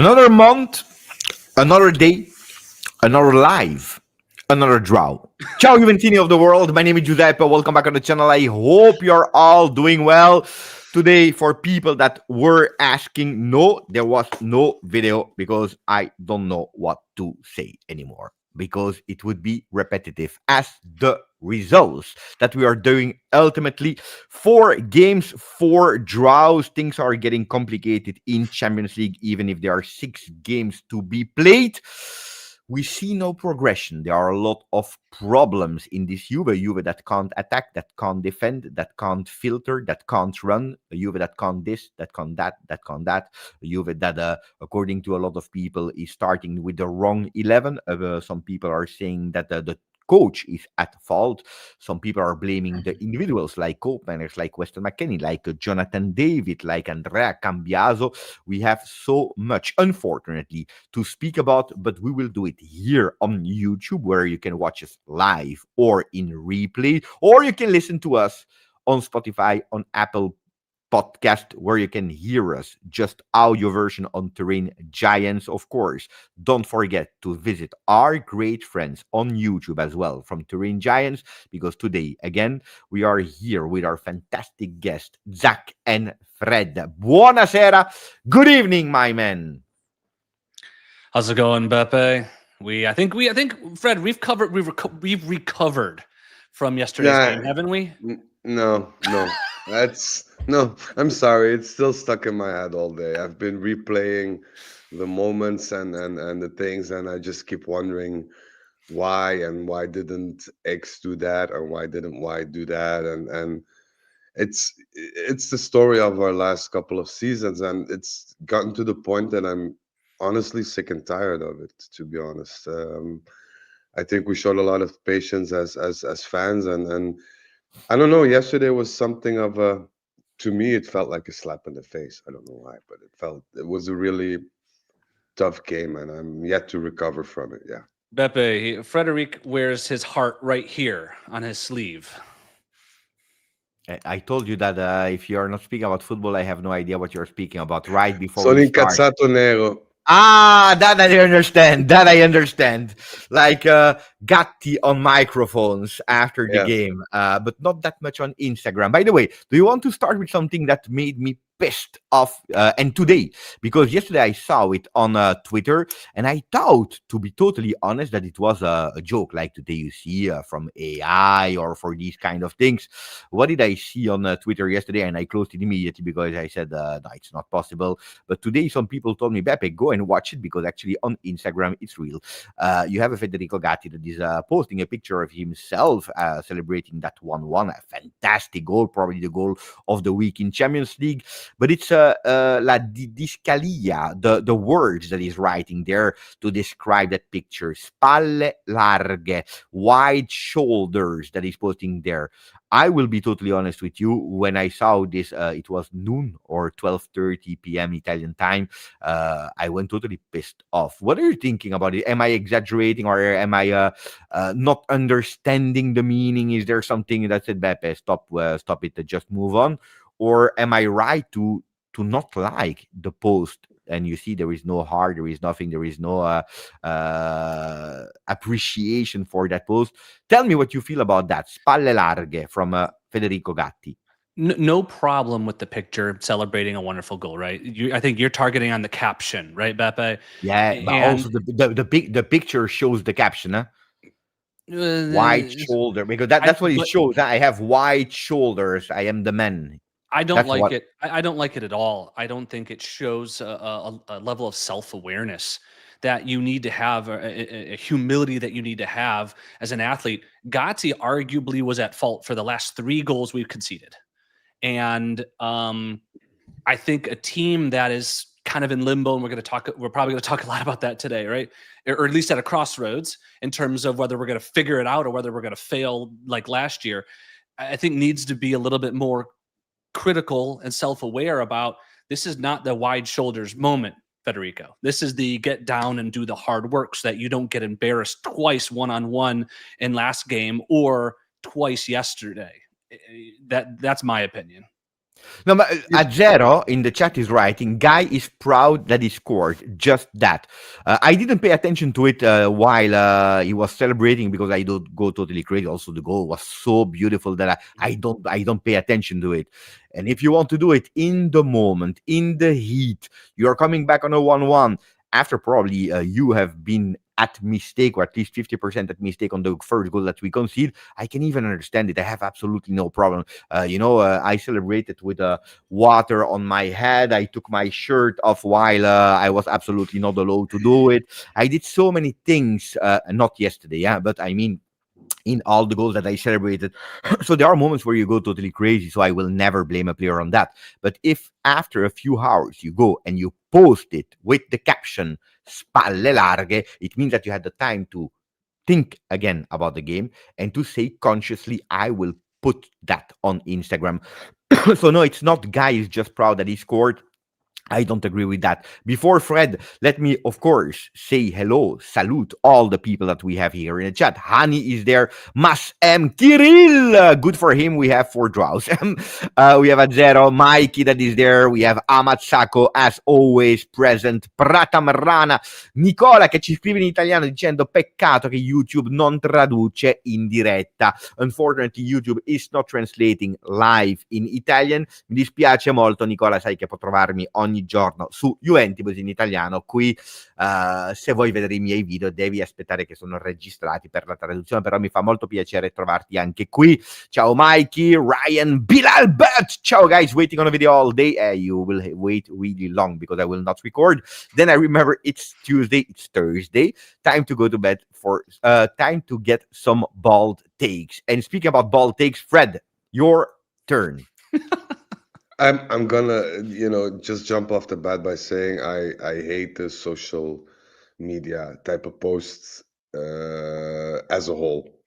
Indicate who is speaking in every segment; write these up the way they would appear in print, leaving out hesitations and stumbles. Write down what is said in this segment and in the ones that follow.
Speaker 1: Another month, another day, another live, another draw. Ciao Juventini of the world. My name is Giuseppe. Welcome back on the channel. I hope you're all doing well. Today, for people that were asking, no, there was no video because I don't know what to say anymore, because it would be repetitive as the results that we are doing. Ultimately, 4 games, 4 draws. Things are getting complicated in Champions League, even if there are 6 games to be played. We see no progression. There are a lot of problems in this Juve that can't attack, that can't defend, that can't filter, that can't run. A Juve that can't this, that can't that, that can't that. A Juve that, according to a lot of people, is starting with the wrong 11. Some people are saying that the coach is at fault. Some people are blaming the individuals like co-planners, like Weston McKennie, like Jonathan David, like Andrea Cambiaso. We have so much, unfortunately, to speak about, but we will do it here on YouTube, where you can watch us live or in replay, or you can listen to us on Spotify, on Apple Podcast, where you can hear us, just audio version on Turin Giants, of course. Don't forget to visit our great friends on YouTube as well from Turin Giants, because today, again, we are here with our fantastic guests, Zach and Fred. Buonasera. Good evening, my men.
Speaker 2: How's it going, Beppe? I think Fred, we've recovered from yesterday's game, haven't we?
Speaker 3: No. No, I'm sorry. It's still stuck in my head all day. I've been replaying the moments and the things, and I just keep wondering why didn't X do that, or why didn't Y do that, and it's the story of our last couple of seasons, and it's gotten to the point that I'm honestly sick and tired of it, to be honest. I think we showed a lot of patience as fans, and I don't know. Yesterday was something of a, to me, it felt like a slap in the face. I don't know why, but it was a really tough game, and I'm yet to recover from it. Yeah.
Speaker 2: Beppe, Frederic wears his heart right here on his sleeve.
Speaker 1: I told you that if you are not speaking about football, I have no idea what you're speaking about right before
Speaker 3: Sono
Speaker 1: we start.
Speaker 3: incazzato nero.
Speaker 1: That I understand. That I understand. Like Gatti on microphones after the game, but not that much on Instagram. By the way, do you want to start with something that made me pissed off? And today, because yesterday I saw it on Twitter, and I thought, to be totally honest, that it was a joke. Like today, you see from AI or for these kind of things. What did I see on Twitter yesterday? And I closed it immediately because I said, no, it's not possible. But today, some people told me, Beppe, go and watch it, because actually on Instagram it's real. You have a Federico Gatti that is posting a picture of himself celebrating that 1-1, a fantastic goal, probably the goal of the week in Champions League. But it's la didascalia, the words that he's writing there to describe that picture. Spalle larghe, wide shoulders, that he's posting there. I will be totally honest with you. When I saw this, it was noon or 12:30 p.m. Italian time. I went totally pissed off. What are you thinking about it? Am I exaggerating, or am I not understanding the meaning? Is there something that said, Beppe, stop it, just move on? Or am I right to not like the post? And you see, there is no heart, there is nothing, there is no appreciation for that post. Tell me what you feel about that. Spalle larghe from Federico Gatti.
Speaker 2: No problem with the picture celebrating a wonderful goal, right? I think you're targeting on the caption, right, Beppe?
Speaker 1: Yeah, but also the picture shows the caption, huh? Wide shoulder, because that's what it shows. I have wide shoulders. I am the man.
Speaker 2: I don't like it. I don't like it at all. I don't think it shows a level of self-awareness that you need to have, a humility that you need to have as an athlete. Gatti arguably was at fault for the last 3 goals we've conceded. And I think a team that is kind of in limbo, and we're probably going to talk a lot about that today, right? Or at least at a crossroads in terms of whether we're going to figure it out or whether we're going to fail like last year, I think needs to be a little bit more critical and self-aware about, this is not the wide shoulders moment, Federico. This is the get down and do the hard work so that you don't get embarrassed twice one-on-one in last game or twice yesterday. That's my opinion.
Speaker 1: No, but
Speaker 3: He's
Speaker 1: Zero in the chat is writing, Guy is proud that he scored. Just that. I didn't pay attention to it while he was celebrating because I don't go totally crazy. Also, the goal was so beautiful that I don't pay attention to it. And if you want to do it in the moment, in the heat, you're coming back on a 1-1 after probably you have been at mistake or at least 50% at mistake on the first goal that we concede. I can even understand it. I have absolutely no problem. I celebrated with water on my head. I took my shirt off while I was absolutely not allowed to do it. I did so many things, not yesterday, yeah, but I mean, in all the goals that I celebrated. So there are moments where you go totally crazy. So I will never blame a player on that. But if after a few hours you go and you post it with the caption spalle larghe, it means that you had the time to think again about the game and to say consciously, I will put that on Instagram. So no, it's not Guy is just proud that he scored. I don't agree with that. Before Fred, let me, of course, say hello, salute all the people that we have here in the chat. Hani is there. Mas M. Kirill. Good for him. We have 4 draws. We have Azero, Mikey that is there. We have Amat Sacco, as always, present. Prata Marrana. Nicola che ci scrive in italiano dicendo peccato che YouTube non traduce in diretta. Unfortunately, YouTube is not translating live in Italian. Mi dispiace molto, Nicola, sai che può trovarmi ogni giorno su Juventibus in italiano. Qui, se vuoi vedere i miei video, devi aspettare che sono registrati per la traduzione, però mi fa molto piacere trovarti anche qui. Ciao Mikey, Ryan, Bilal, but ciao guys, waiting on a video all day. You will wait really long because I will not record. Then I remember it's Tuesday, it's Thursday. Time to go to bed for time to get some bald takes. And speaking about bald takes, Fred, your turn.
Speaker 3: I'm gonna, just jump off the bat by saying I hate the social media type of posts as a whole.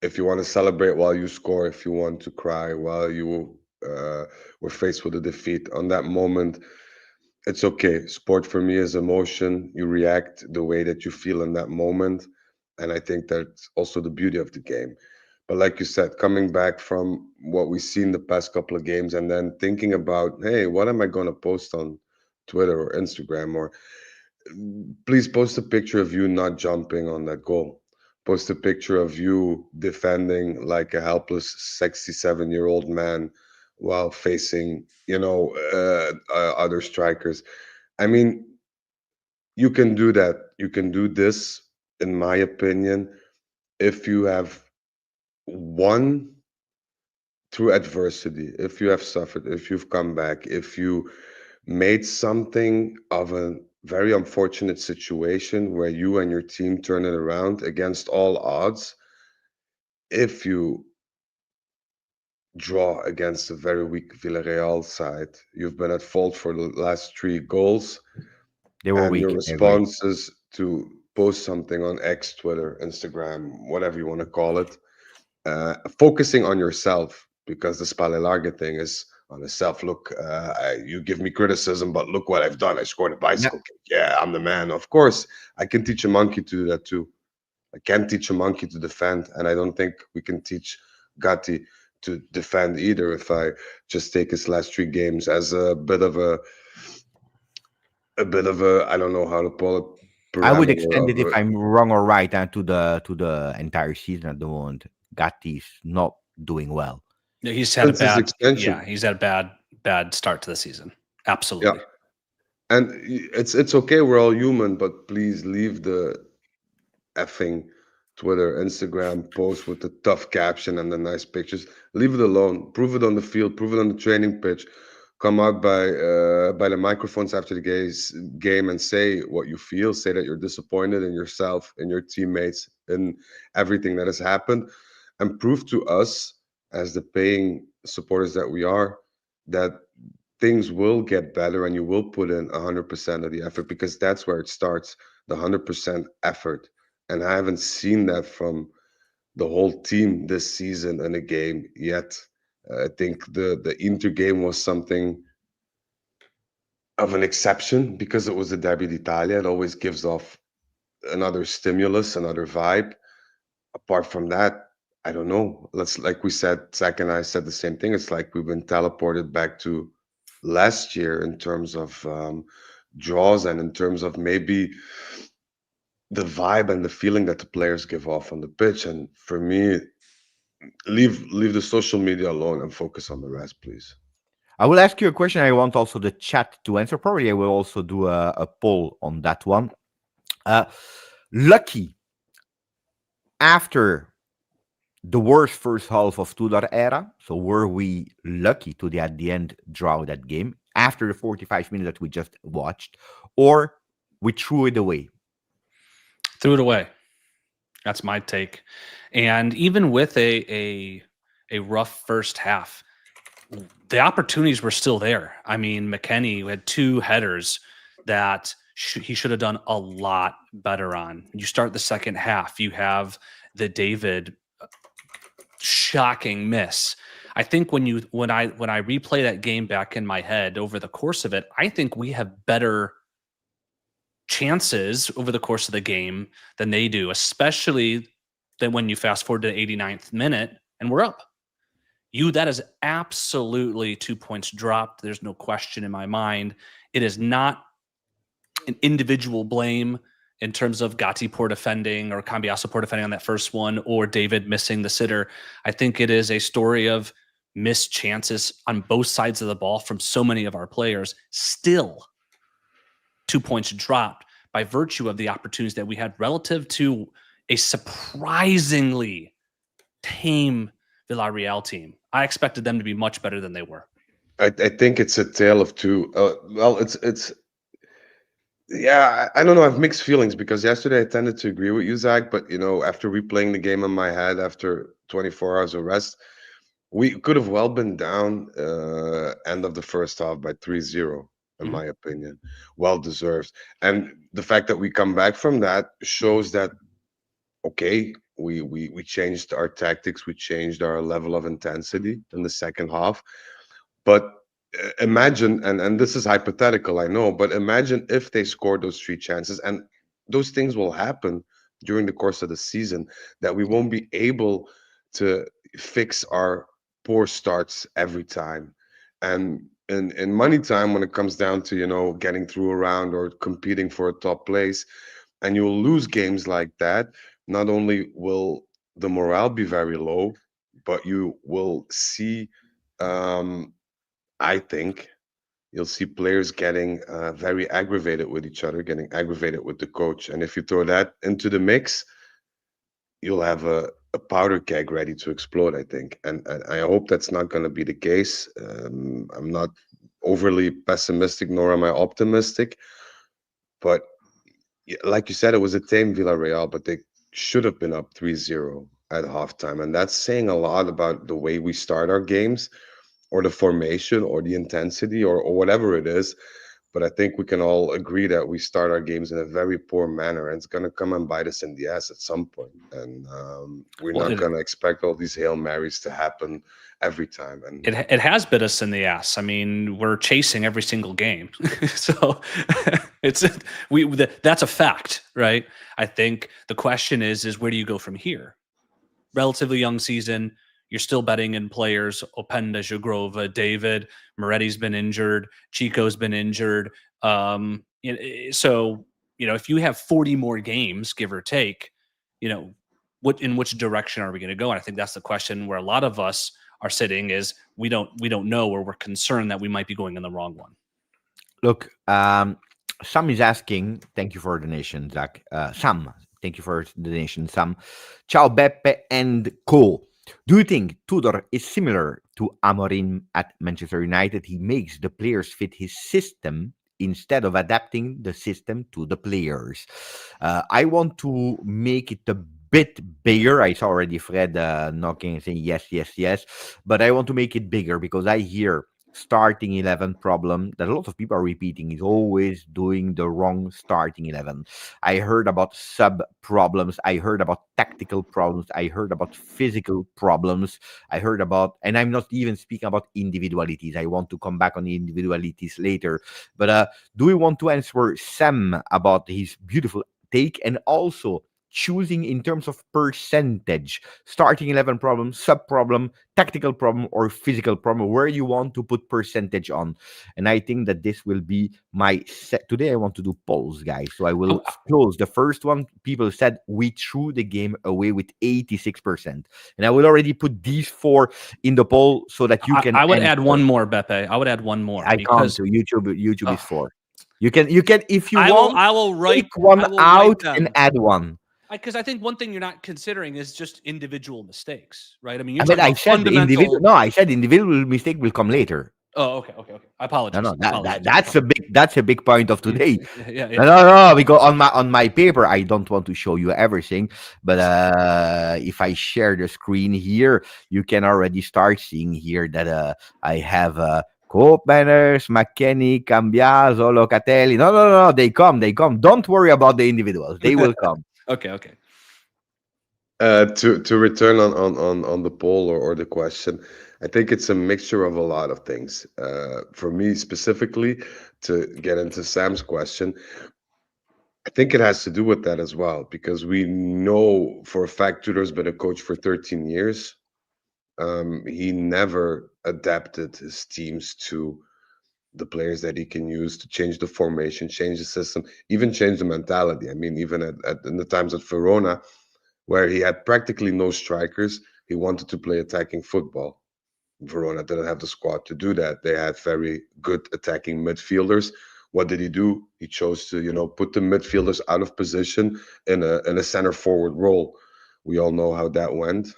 Speaker 3: If you want to celebrate while you score, if you want to cry while you were faced with a defeat, on that moment, it's okay. Sport for me is emotion. You react the way that you feel in that moment. And I think that's also the beauty of the game. But like you said, coming back from what we've seen the past couple of games and then thinking about, hey, what am I going to post on Twitter or Instagram? Or please post a picture of you not jumping on that goal. Post a picture of you defending like a helpless 67-year-old man while facing, other strikers. I mean, you can do that. You can do this, in my opinion, if you have won through adversity, if you have suffered, if you've come back, if you made something of a very unfortunate situation where you and your team turn it around against all odds, if you draw against a very weak Villarreal side, you've been at fault for the last 3 goals,
Speaker 1: They were
Speaker 3: and your
Speaker 1: weak. I agree.
Speaker 3: response is to post something on X, Twitter, Instagram, whatever you want to call it, focusing on yourself, because the Spalle Larga thing is on the self. Look, you give me criticism, but look what I've done. I scored a
Speaker 1: Yeah,
Speaker 3: bicycle kick. Yeah, I'm the man. Of course, I can teach a monkey to do that too. I can't teach a monkey to defend, and I don't think we can teach Gatti to defend either. If I just take his last 3 games as a bit of a, I don't know how to call it,
Speaker 1: I would
Speaker 3: parameter
Speaker 1: extend
Speaker 3: of
Speaker 1: it if I'm wrong or right, to the entire season at the moment. Gatti is not doing well.
Speaker 2: Yeah, he's had a
Speaker 3: since his
Speaker 2: bad yeah,
Speaker 3: extension.
Speaker 2: he's had a bad start to the season.
Speaker 3: Yeah,
Speaker 2: Absolutely.
Speaker 3: and it's okay. We're all human, but please leave the effing Twitter, Instagram post with the tough caption and the nice pictures. Leave it alone. Prove it on the field. Prove it on the training pitch. Come out by the microphones after the game and say what you feel. Say that you're disappointed in yourself, in your teammates, in everything that has happened, and prove to us, as the paying supporters that we are, that things will get better and you will put in 100% of the effort, because that's where it starts, the 100% effort. And I haven't seen that from the whole team this season in a game yet. I think the Inter game was something of an exception because it was a Derby d'Italia. It always gives off another stimulus, another vibe. Apart from that, I don't know. Let's like we said, Zach and I said the same thing. It's like we've been teleported back to last year in terms of draws and in terms of maybe the vibe and the feeling that the players give off on the pitch. And for me, leave the social media alone and focus on the rest, please.
Speaker 1: I will ask you a question. I want also the chat to answer. Probably I will also do a poll on that one. Uh, Lucky after the worst first half of Tudor era. So were we lucky to at the end draw that game after the 45 minutes that we just watched, or we threw it away?
Speaker 2: Threw it away. That's my take. And even with a rough first half, the opportunities were still there. I mean, McKennie had two headers that he should have done a lot better on. You start the second half, you have the David shocking miss. I think when I replay that game back in my head over the course of it, I think we have better chances over the course of the game than they do, especially than when you fast forward to the 89th minute and we're up. That is absolutely 2 points dropped. There's no question in my mind. It is not an individual blame in terms of Gatti poor defending or Cambiasso poor defending on that first one or David missing the sitter. I think it is a story of missed chances on both sides of the ball from so many of our players. Still, 2 points dropped by virtue of the opportunities that we had relative to a surprisingly tame Villarreal team. I expected them to be much better than they were.
Speaker 3: I think it's a tale of two. Well, it's yeah. I don't know. I have mixed feelings because yesterday I tended to agree with you, Zach, but after replaying the game in my head after 24 hours of rest, we could have well been down end of the first half by 3-0, in my opinion. Well deserved. And the fact that we come back from that shows that okay, we changed our tactics, we changed our level of intensity in the second half. But imagine, and this is hypothetical, I know, but imagine if they scored those three chances, and those things will happen during the course of the season, that we won't be able to fix our poor starts every time. And in money time, when it comes down to getting through a round or competing for a top place, and you'll lose games like that, not only will the morale be very low, but you will see, I think, you'll see players getting very aggravated with each other, getting aggravated with the coach. And if you throw that into the mix, you'll have a powder keg ready to explode, I think. And I hope that's not going to be the case. I'm not overly pessimistic, nor am I optimistic. But like you said, it was a tame Villarreal, but they should have been up 3-0 at halftime. And that's saying a lot about the way we start our games or the formation or the intensity or whatever it is. But I think we can all agree that we start our games in a very poor manner, and it's going to come and bite us in the ass at some point. And we're
Speaker 2: Well,
Speaker 3: not going to expect all these Hail Marys to happen every time. And
Speaker 2: it has bit us in the ass. I mean, we're chasing every single game, so that's a fact, right? I think the question is where do you go from here? Relatively young season. You're still betting in players. Openda, Jagrova, David, Moretti's been injured. Chico's been injured. So if you have 40 more games, give or take, in which direction are we going to go? And I think that's the question where a lot of us are sitting is we don't know, or we're concerned that we might be going in the wrong one.
Speaker 1: Look, Sam is asking, thank you for the donation, Zach. Sam, thank you for the donation, Sam. Ciao, Beppe and Co. Do you think Tudor is similar to Amorim at Manchester United? He makes the players fit his system instead of adapting the system to the players. I want to make it a bit bigger. I saw already Fred knocking and saying yes, yes, yes. But I want to make it bigger because I hear starting 11 problem that a lot of people are repeating is always doing the wrong starting 11. I heard about sub problems. I heard about tactical problems. I heard about physical problems. I heard about, and I'm not even speaking about individualities. I want to come back on the individualities later. But do we want to answer Sam about his beautiful take? And also, choosing in terms of percentage, starting 11 problem, sub problem, tactical problem, or physical problem, where you want to put percentage on. And I think that this will be my set. Today I want to do polls, guys. So I will close the first one. People said we threw the game away with 86%. And I will already put these four in the poll so that you can
Speaker 2: I would add
Speaker 1: answer.
Speaker 2: one more, Beppe. I would add one more
Speaker 1: I can't
Speaker 2: because
Speaker 1: do YouTube. YouTube is
Speaker 2: Ugh.
Speaker 1: four. You can if you want,
Speaker 2: I will write
Speaker 1: take one
Speaker 2: I will write
Speaker 1: out
Speaker 2: them
Speaker 1: and add one.
Speaker 2: because I think one thing you're not considering is just individual mistakes, right? I mean,
Speaker 1: I
Speaker 2: you're
Speaker 1: mean,
Speaker 2: talking
Speaker 1: I
Speaker 2: about
Speaker 1: said the individual.
Speaker 2: fundamental.
Speaker 1: No, I said individual mistake will come later.
Speaker 2: Oh, okay.
Speaker 1: No, no,
Speaker 2: Apologies.
Speaker 1: that's a big point of
Speaker 2: Mm,
Speaker 1: today.
Speaker 2: yeah.
Speaker 1: No, because on my paper I don't want to show you everything, but if I share the screen here, you can already start seeing here that I have Cope banners, McKenny, Cambiaso, Locatelli. No, they come. Don't worry about the individuals; they will come.
Speaker 2: Okay.
Speaker 3: To return on the poll or the question, I think it's a mixture of a lot of things. For me specifically, to get into Sam's question, I think it has to do with that as well, because we know for a fact Tudor's been a coach for 13 years. He never adapted his teams to the players that he can use to change the formation, change the system, even change the mentality. I mean, even in the times at Verona, where he had practically no strikers, he wanted to play attacking football. Verona didn't have the squad to do that. They had very good attacking midfielders. What did he do? He chose to, put the midfielders out of position in a center forward role. We all know how that went.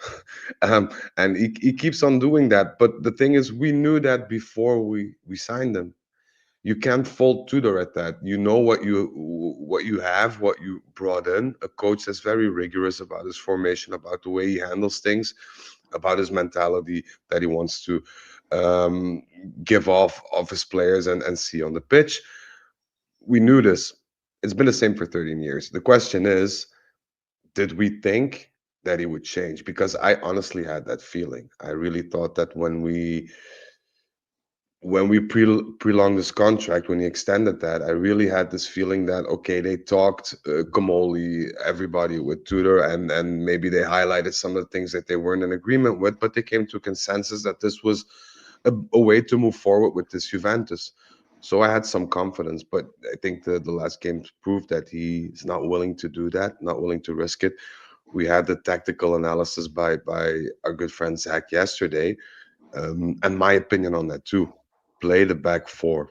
Speaker 3: And he keeps on doing that. But the thing is, we knew that before we signed him. You can't fault Tudor at that. You know what you have, what you brought in. A coach that's very rigorous about his formation, about the way he handles things, about his mentality that he wants to um, give off of his players and see on the pitch. We knew this. It's been the same for 13 years. The question is, did we think that he would change? Because I honestly had that feeling. I really thought that when we prolonged this contract, when he extended that, I really had this feeling that okay, they talked Comoli, everybody with Tudor, and maybe they highlighted some of the things that they weren't in agreement with, but they came to a consensus that this was a way to move forward with this Juventus. So I had some confidence, but I think the last games proved that he's not willing to do that, not willing to risk it. We had the tactical analysis by our good friend Zach yesterday, and my opinion on that too. Play the back four.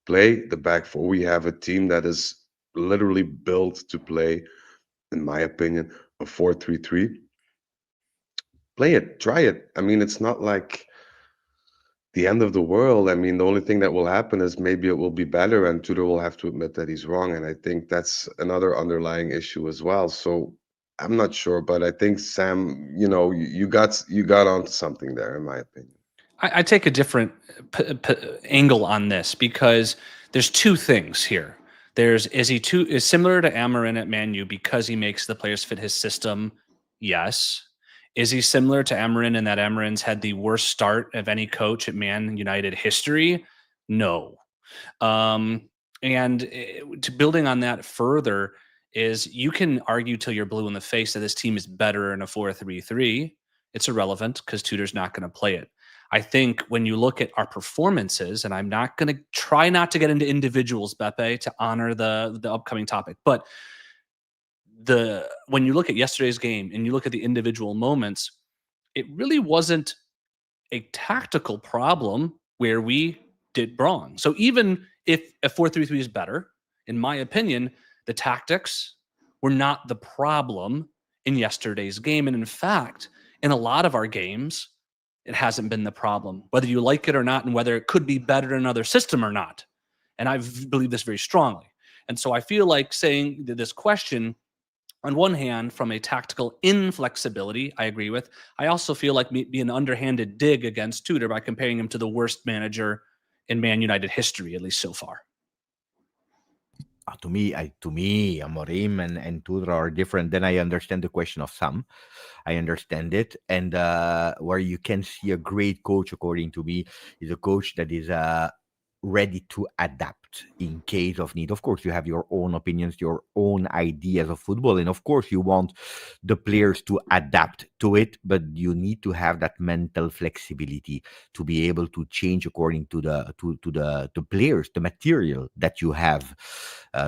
Speaker 3: Play the back four. We have a team that is literally built to play, in my opinion, a 4-3-3. Play it, try it. I mean, it's not like the end of the world. I mean, the only thing that will happen is maybe it will be better, and Tudor will have to admit that he's wrong. And I think that's another underlying issue as well. So I'm not sure, but I think Sam, you got onto something there, in my opinion.
Speaker 2: I take a different angle on this because there's two things here. Is similar to Amarin at Man U because he makes the players fit his system? Yes. Is he similar to Amarin in that Amarin's had the worst start of any coach at Man United history? No. And to building on that further is you can argue till you're blue in the face that this team is better in a 4-3-3. It's irrelevant because Tudor's not going to play it. I think when you look at our performances, and I'm not going to try not to get into individuals, Beppe, to honor the upcoming topic, but when you look at yesterday's game and you look at the individual moments, it really wasn't a tactical problem where we did wrong. So even if a 4-3-3 is better, in my opinion, the tactics were not the problem in yesterday's game. And in fact, in a lot of our games, it hasn't been the problem, whether you like it or not, and whether it could be better in another system or not. And I believe this very strongly. And so I feel like saying that this question, on one hand, from a tactical inflexibility, I agree with. I also feel like be an underhanded dig against Tudor by comparing him to the worst manager in Man United history, at least so far.
Speaker 1: To me, Amorim and Tudor are different. Then I understand the question of Sam. I understand it, and where you can see a great coach, according to me, is a coach that is ready to adapt. adapt in case of need. Of course, you have your own opinions, your own ideas of football, and of course, you want the players to adapt to it, but you need to have that mental flexibility to be able to change according to the players, the material that you have.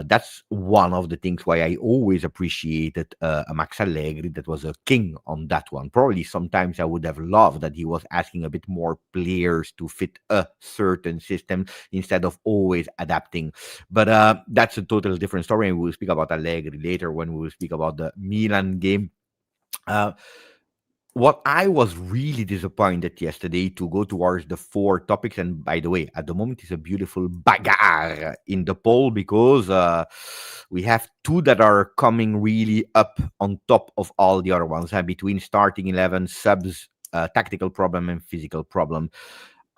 Speaker 1: That's one of the things why I always appreciated Max Allegri. That was a king on that one. Probably sometimes I would have loved that he was asking a bit more players to fit a certain system instead of always adapting. But that's a totally different story, and we'll speak about Allegri later when we will speak about the Milan game. Uh, what I was really disappointed yesterday, to go towards the four topics, and by the way, at the moment it's a beautiful bagarre in the poll because we have two that are coming really up on top of all the other ones, between starting 11, subs, tactical problem, and physical problem.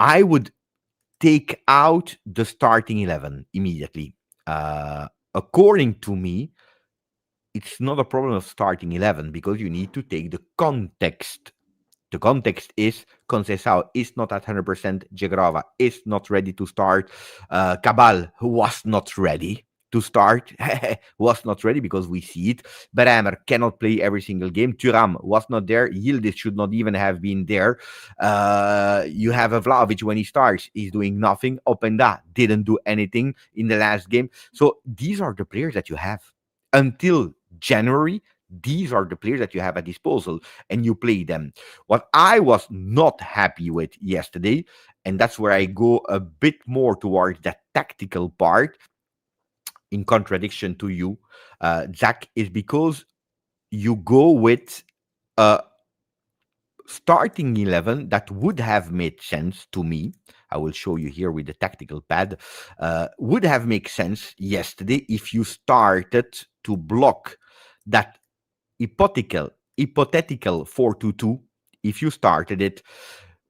Speaker 1: I would take out the starting 11 immediately. According to me, it's not a problem of starting 11 because you need to take the context. The context is Conceição is not at 100%, Jegrova is not ready to start, Cabal, who was not ready to start, was not ready because we see it. Bremer cannot play every single game. Thuram was not there. Yildiz should not even have been there. You have a Vlahovic when he starts, he's doing nothing. Openda didn't do anything in the last game. So these are the players that you have until January. These are the players that you have at disposal, and you play them. What I was not happy with yesterday, and that's where I go a bit more towards that tactical part, in contradiction to you, Zach, is because you go with a starting 11 that would have made sense to me. I will show you here with the tactical pad. Would have made sense yesterday if you started to block that hypothetical 4-2-2, if you started it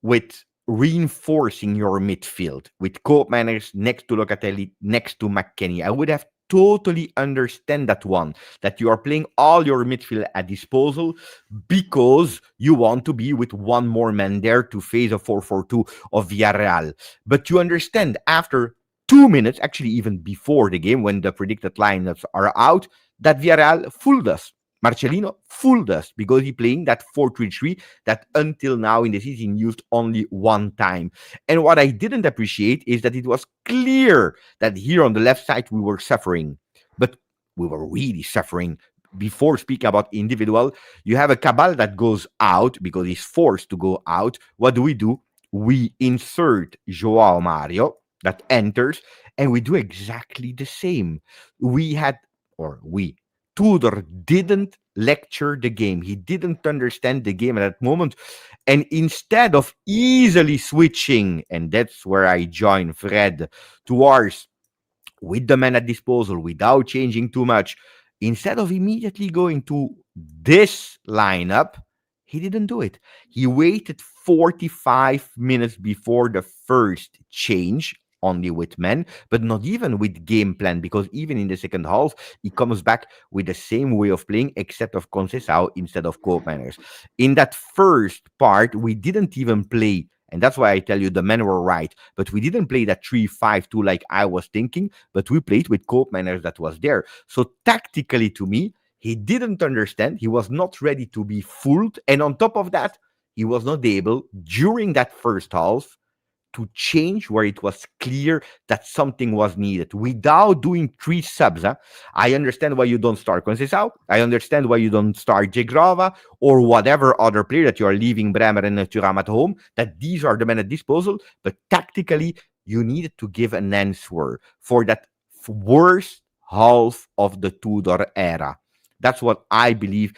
Speaker 1: with reinforcing your midfield with Koopmeiners next to Locatelli, next to McKennie. I would have totally understand that one, that you are playing all your midfield at disposal because you want to be with one more man there to face a 4-4-2 of Villarreal. But you understand after 2 minutes, actually even before the game, when the predicted lineups are out, that Villarreal fooled us. Marcelino fooled us because he playing that 4-3-3 that until now in the season used only one time. And what I didn't appreciate is that it was clear that here on the left side we were suffering, but we were really suffering. Before speaking about individual, you have a Cabal that goes out because he's forced to go out. What do? We insert Joao Mario that enters, and we do exactly the same. We had, or we, Tudor didn't lecture the game. He didn't understand the game at that moment. And instead of easily switching, and that's where I join Fred, towards with the man at disposal without changing too much, instead of immediately going to this lineup, he didn't do it. He waited 45 minutes before the first change, only with men, but not even with game plan, because even in the second half, he comes back with the same way of playing, except of Conceição instead of Koopmeiners. In that first part, we didn't even play, and that's why I tell you the men were right, but we didn't play that 3-5-2 like I was thinking, but we played with Koopmeiners that was there. So tactically, to me, he didn't understand. He was not ready to be fooled. And on top of that, he was not able, during that first half, to change where it was clear that something was needed without doing three subs. I understand why you don't start Conceição. I understand why you don't start Jegrova or whatever other player that you are leaving Bremer and Thuram at home, that these are the men at disposal. But tactically, you needed to give an answer for that worst half of the Tudor era. That's what I believe.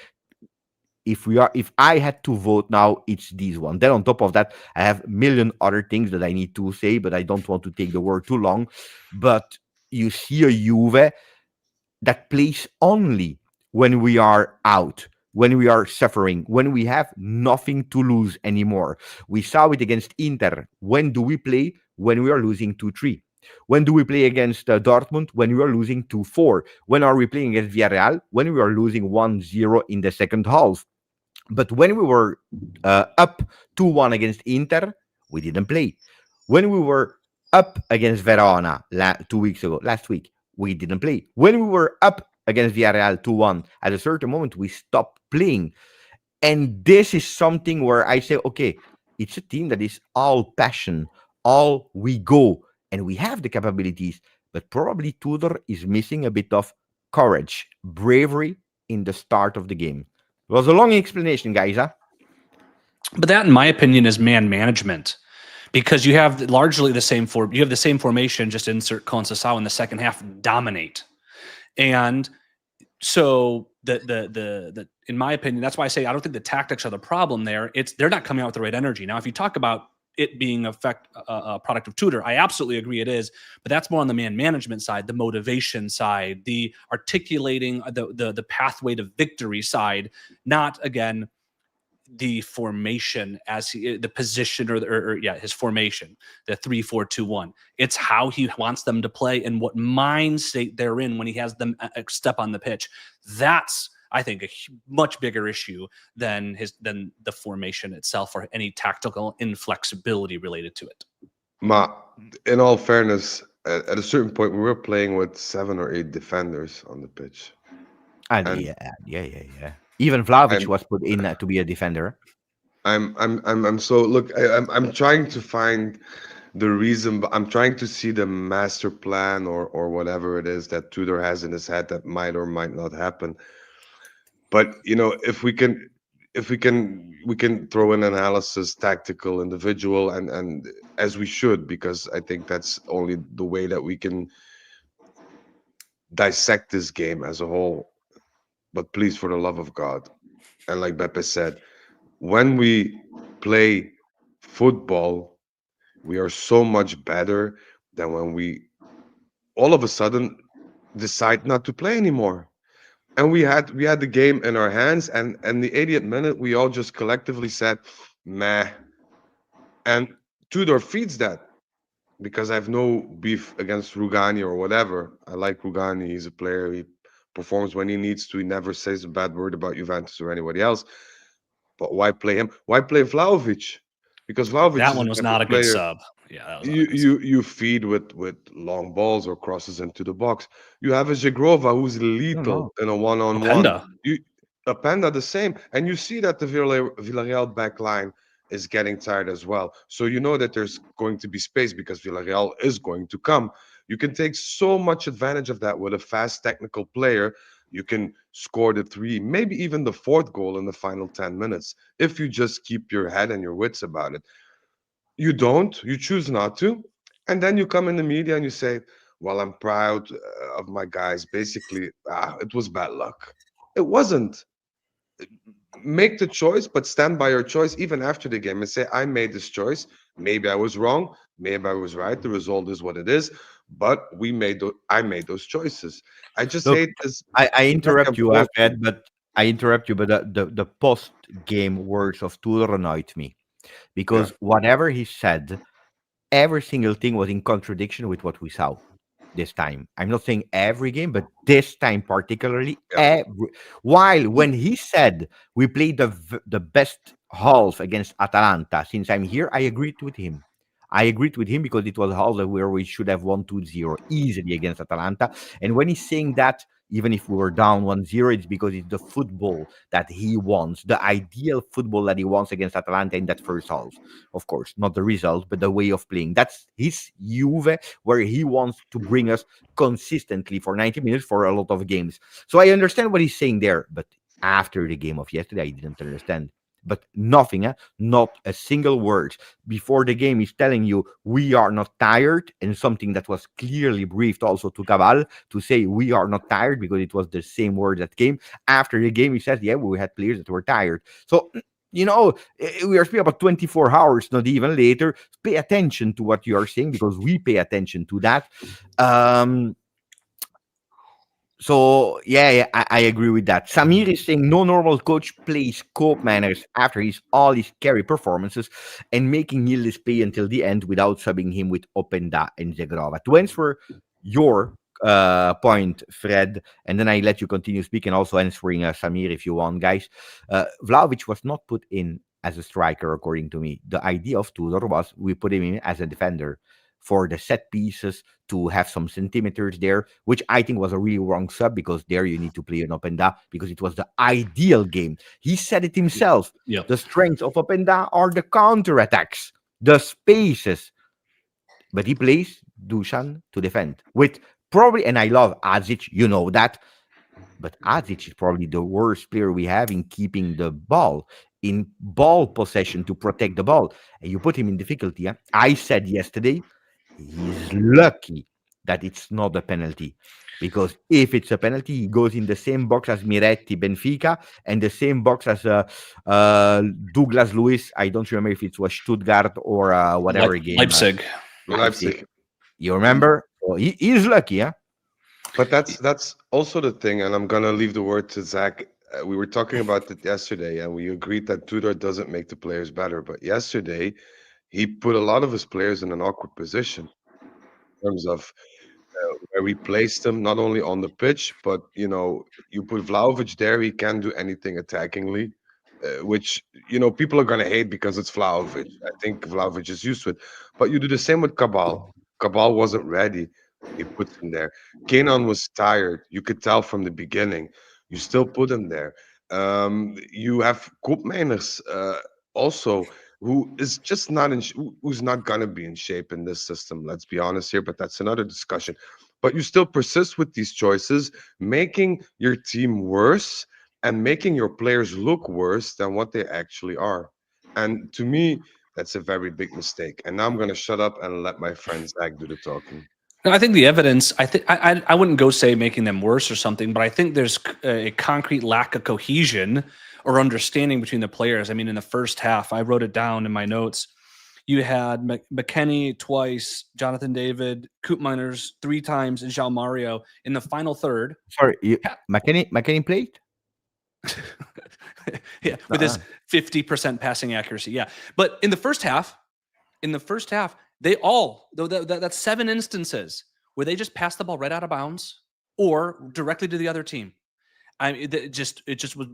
Speaker 1: If I had to vote now, it's this one. Then on top of that, I have a million other things that I need to say, but I don't want to take the word too long. But you see a Juve that plays only when we are out, when we are suffering, when we have nothing to lose anymore. We saw it against Inter. When do we play? When we are losing 2-3. When do we play against Dortmund? When we are losing 2-4. When are we playing against Villarreal? When we are losing 1-0 in the second half. But when we were up 2-1 against Inter, we didn't play. When we were up against Verona 2 weeks ago, last week, we didn't play. When we were up against Villarreal 2-1, at a certain moment, we stopped playing. And this is something where I say, okay, it's a team that is all passion, all we go, and we have the capabilities, but probably Tudor is missing a bit of courage, bravery in the start of the game. It was a long explanation, guys. Huh?
Speaker 2: But that, in my opinion, is man management, because you have largely the same you have the same formation, just insert Conceição in the second half, dominate. And so the in my opinion, that's why I say I don't think the tactics are the problem there. It's they're not coming out with the right energy. Now, if you talk about it being a product of Tudor, I absolutely agree it is, but that's more on the man management side, the motivation side, the articulating the pathway to victory side, not again the formation as the position or yeah, his formation, the 3-4-2-1. It's how he wants them to play and what mind state they're in when he has them step on the pitch. That's, I think, a much bigger issue than the formation itself or any tactical inflexibility related to it.
Speaker 3: Ma, in all fairness, at a certain point, we were playing with 7 or 8 defenders on the pitch,
Speaker 1: And
Speaker 3: and
Speaker 1: yeah. Even Vlahovic
Speaker 3: I'm
Speaker 1: was put in to be a defender.
Speaker 3: I'm so look. I'm trying to find the reason, but I'm trying to see the master plan or whatever it is that Tudor has in his head that might or might not happen. But if we can throw in analysis, tactical, individual, and as we should, because I think that's only the way that we can dissect this game as a whole. But please, for the love of God, and like Beppe said, when we play football, we are so much better than when we all of a sudden decide not to play anymore. And we had the game in our hands, and the 80th minute we all just collectively said, "Meh." And Tudor feeds that because I have no beef against Rugani or whatever. I like Rugani. He's a player. He performs when he needs to. He never says a bad word about Juventus or anybody else. But why play him? Why play Vlahovic? Because Vlahovic
Speaker 2: That
Speaker 3: is
Speaker 2: one
Speaker 3: the
Speaker 2: was
Speaker 3: type of
Speaker 2: not a good
Speaker 3: player
Speaker 2: sub. Yeah, that was not
Speaker 3: you
Speaker 2: a good sub.
Speaker 3: you you feed with long balls or crosses into the box. You have a Jagrova who's
Speaker 1: No,
Speaker 3: lethal
Speaker 1: no.
Speaker 3: in a one-on-one.
Speaker 2: Openda.
Speaker 3: You a Panda the same, and you see that the Villarreal back line is getting tired as well. So you know that there's going to be space because Villarreal is going to come. You can take so much advantage of that with a fast technical player. You can score the three, maybe even the fourth goal in the final 10 minutes if you just keep your head and your wits about it. You don't, you choose not to. And then you come in the media and you say, well, I'm proud of my guys. Basically, it was bad luck. It wasn't. Make the choice, but stand by your choice even after the game and say, I made this choice. Maybe I was wrong. Maybe I was right. The result is what it is. But I made those choices. I just
Speaker 1: Look,
Speaker 3: hate this
Speaker 1: I
Speaker 3: back
Speaker 1: interrupt
Speaker 3: and
Speaker 1: you,
Speaker 3: forth thing.
Speaker 1: Fred, but I interrupt you, but the post game words of Tudor annoyed me
Speaker 3: Yeah.
Speaker 1: because whatever he said, every single thing was in contradiction with what we saw this time. I'm not saying every game, but this time particularly.
Speaker 3: Yeah.
Speaker 1: While when he said we played the best half against Atalanta since I'm here, I agreed with him. I agreed with him because it was a half where we should have won 2-0 easily against Atalanta. And when he's saying that, even if we were down 1-0, it's because it's the football that he wants, the ideal football that he wants against Atalanta in that first half. Of course, not the result, but the way of playing. That's his Juve, where he wants to bring us consistently for 90 minutes for a lot of games. So I understand what he's saying there, but after the game of yesterday, I didn't understand. But nothing, not a single word. Before the game, he's telling you we are not tired, and something that was clearly briefed also to Cabal to say we are not tired because it was the same word that came. After the game, he says, yeah, we had players that were tired. So we are speaking about 24 hours, not even later. Pay attention to what you are saying because we pay attention to that. Um, so yeah, I agree with that. Samir is saying no normal coach plays cope manners after all his carry performances and making Yildiz pay until the end without subbing him with Openda and Zegrova. To answer your point, Fred, and then I let you continue speaking, also answering Samir if you want, guys. Vlahovic was not put in as a striker, according to me. The idea of Tudor was we put him in as a defender. for the set pieces to have some centimeters there, which I think was a really wrong sub because there you need to play an Openda because it was the ideal game. He said it himself.
Speaker 2: Yep.
Speaker 1: The strengths of Openda are the counterattacks, the spaces. But he plays Dusan to defend with probably, and I love Azic, you know that, but Azic is probably the worst player we have in keeping the ball, in ball possession to protect the ball. And you put him in difficulty. Huh? I said yesterday, he's lucky that it's not a penalty. Because if it's a penalty, he goes in the same box as Miretti Benfica and the same box as Douglas Lewis. I don't remember if it was Stuttgart or whatever game.
Speaker 2: Leipzig.
Speaker 3: Leipzig.
Speaker 1: You remember? So he's lucky, huh?
Speaker 3: But that's also the thing, and I'm gonna leave the word to Zach. We were talking about it yesterday, and we agreed that Tudor doesn't make the players better. But yesterday, he put a lot of his players in an awkward position in terms of where we placed them, not only on the pitch, but you put Vlahovic there, he can't do anything attackingly, which people are gonna hate because it's Vlahovic. I think Vlahovic is used to it, but you do the same with Cabal. Cabal wasn't ready. He puts him there. Kenan was tired. You could tell from the beginning. You still put him there. You have Koopmeiners also, who is just not who's not gonna be in shape in this system. Let's be honest here, but that's another discussion. But you still persist with these choices, making your team worse and making your players look worse than what they actually are. And to me, that's a very big mistake. And now I'm gonna shut up and let my friend Zach do the talking.
Speaker 2: No, I think the evidence. I think I wouldn't go say making them worse or something, but I think there's a concrete lack of cohesion or understanding between the players. I mean, in the first half, I wrote it down in my notes. You had McKennie twice, Jonathan David, Koopmeiners 3 times, and João Mario in the final third.
Speaker 1: Sorry, McKennie played?
Speaker 2: Yeah, with his 50% passing accuracy. Yeah, but in the first half, they all that's 7 instances where they just passed the ball right out of bounds or directly to the other team. It just was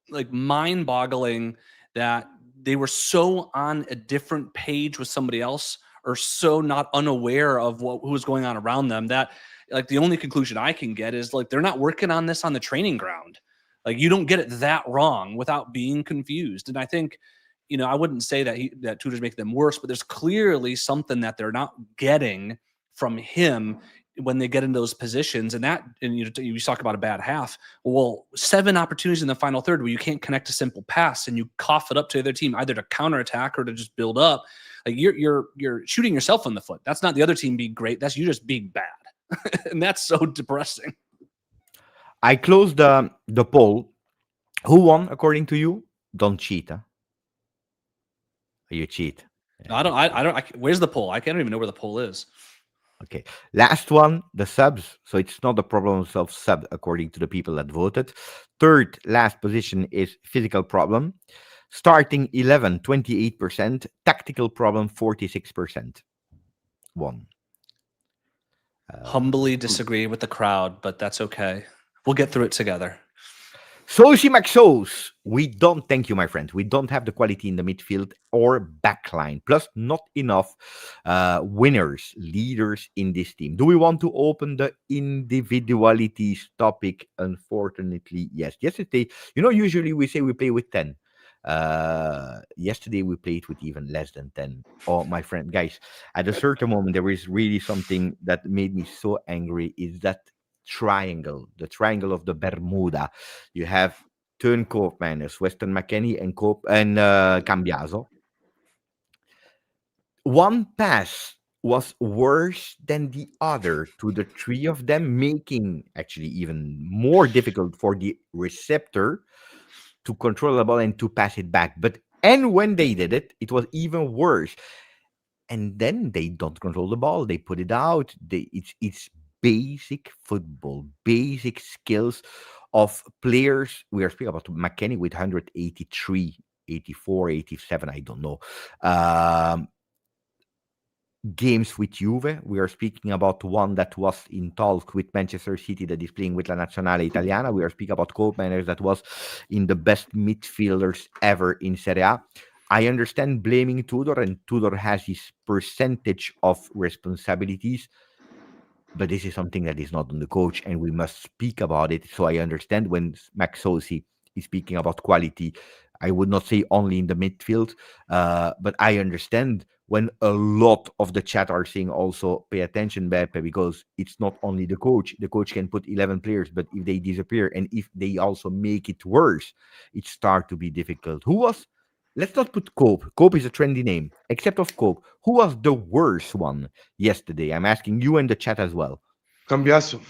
Speaker 2: like mind-boggling that they were so on a different page with somebody else or so not unaware of who was going on around them that like the only conclusion I can get is like they're not working on this on the training ground. Like you don't get it that wrong without being confused. And I think, I wouldn't say that Tudor's making them worse, but there's clearly something that they're not getting from him when they get into those positions. And you talk about a bad half. Well, 7 opportunities in the final third where you can't connect a simple pass and you cough it up to the other team, either to counterattack or to just build up. Like you're shooting yourself in the foot. That's not the other team being great. That's you just being bad. And that's so depressing.
Speaker 1: I closed the poll. Who won according to you? Don't cheat, huh? You cheat.
Speaker 2: No, I don't. Where's the poll? I can't even know where the poll is.
Speaker 1: Okay. Last one, the subs. So it's not a problem of sub according to the people that voted. Third last position is physical problem. Starting 11, 28%. Tactical problem, 46%. One.
Speaker 2: Humbly disagree with the crowd, but that's okay. We'll get through it together.
Speaker 1: Sosi Maxos, we don't, thank you, my friend. We don't have the quality in the midfield or backline, plus not enough winners, leaders in this team. Do we want to open the individualities topic? Unfortunately, yes. Yesterday, usually we say we play with 10. Yesterday we played with even less than 10. Oh, my friend, guys, at a certain moment, there is really something that made me so angry is that triangle, the triangle of the Bermuda. You have Turn Koopmeiners, Weston McKennie, and Cambiaso. One pass was worse than the other to the 3 of them, making actually even more difficult for the receptor to control the ball and to pass it back. And when they did it, it was even worse. And then they don't control the ball. They put it out. It's basic football, basic skills of players. We are speaking about McKennie with 183, 84, 87, I don't know. Games with Juve. We are speaking about one that was in talk with Manchester City that is playing with La Nazionale Italiana. We are speaking about Koopmeiners that was in the best midfielders ever in Serie A. I understand blaming Tudor, and Tudor has his percentage of responsibilities, but this is something that is not on the coach, and we must speak about it. So I understand when Max Sosi is speaking about quality. I would not say only in the midfield, but I understand when a lot of the chat are saying also pay attention, Beppe, because it's not only the coach. The coach can put 11 players, but if they disappear and if they also make it worse, it starts to be difficult. Who was, let's not put Cope. Cope is a trendy name. Except of Cope, who was the worst one yesterday? I'm asking you in the chat as well.
Speaker 3: Cambiaso.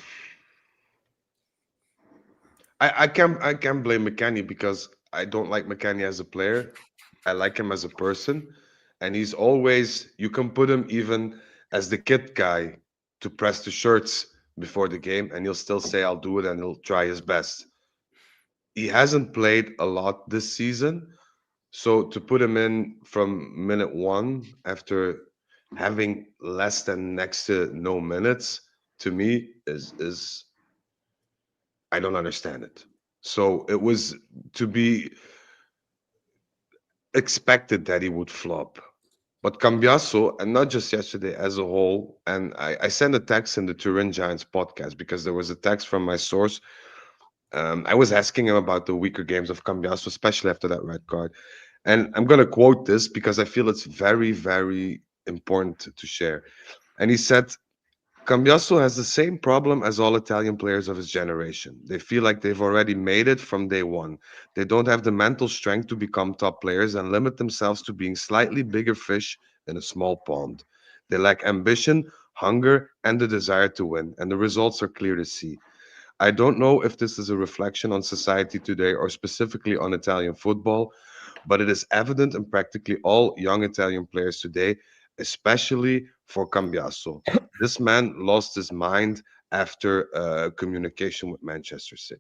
Speaker 3: I can't blame McKennie because I don't like McKennie as a player. I like him as a person, and he's always you can put him even as the kit guy to press the shirts before the game, and he'll still say I'll do it and he'll try his best. He hasn't played a lot this season, so to put him in from minute one after having less than next to no minutes to me is I don't understand it. So it was to be expected that he would flop. But Cambiaso, and not just yesterday as a whole, and I sent a text in the Turin Giants podcast because there was a text from my source. I was asking him about the weaker games of Cambiaso, especially after that red card. And I'm going to quote this because I feel it's very, very important to share. And he said, Cambiaso has the same problem as all Italian players of his generation. They feel like they've already made it from day one. They don't have the mental strength to become top players and limit themselves to being slightly bigger fish in a small pond. They lack ambition, hunger, and the desire to win, and the results are clear to see. I don't know if this is a reflection on society today or specifically on Italian football, but it is evident in practically all young Italian players today, especially for Cambiaso. This man lost his mind after communication with Manchester City.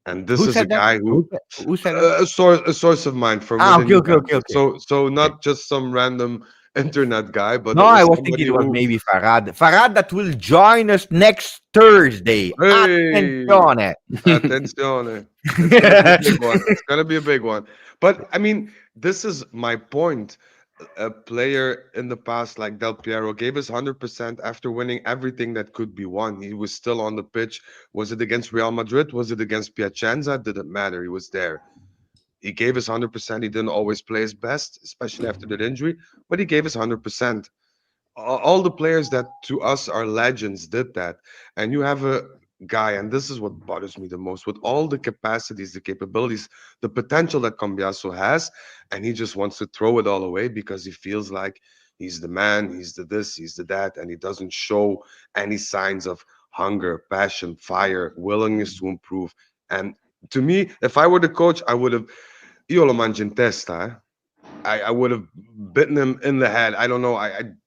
Speaker 3: And this
Speaker 1: Who
Speaker 3: is a
Speaker 1: said that?
Speaker 3: guy who
Speaker 1: Who said that?
Speaker 3: a source of mine from
Speaker 1: Ah,
Speaker 3: within
Speaker 1: okay, okay, okay,
Speaker 3: Juventus.
Speaker 1: okay.
Speaker 3: So
Speaker 1: Okay.
Speaker 3: not just some random internet guy, but
Speaker 1: No,
Speaker 3: it
Speaker 1: I
Speaker 3: was
Speaker 1: was thinking
Speaker 3: somebody
Speaker 1: it was
Speaker 3: who,
Speaker 1: maybe Farad. Farad that will join us next Thursday.
Speaker 3: hey,
Speaker 1: Attenzione.
Speaker 3: attenzione. It's gonna be a big one. It's gonna be a big one. But I mean, this is my point. A player in the past like Del Piero gave us 100% after winning everything that could be won. He was still on the pitch. Was it against Real Madrid? Was it against Piacenza? Didn't matter. He was there. He gave us 100%. He didn't always play his best, especially after that injury, but he gave us 100%. All the players that to us are legends did that. And you have a guy, and this is what bothers me the most, with all the capacities, the capabilities, the potential that Cambiaso has, and he just wants to throw it all away because he feels like he's the man, he's the this, he's the that, and he doesn't show any signs of hunger, passion, fire, willingness to improve. And to me, if I were the coach, I would have io lo mangio in testa. I would have bitten him in the head. I don't know.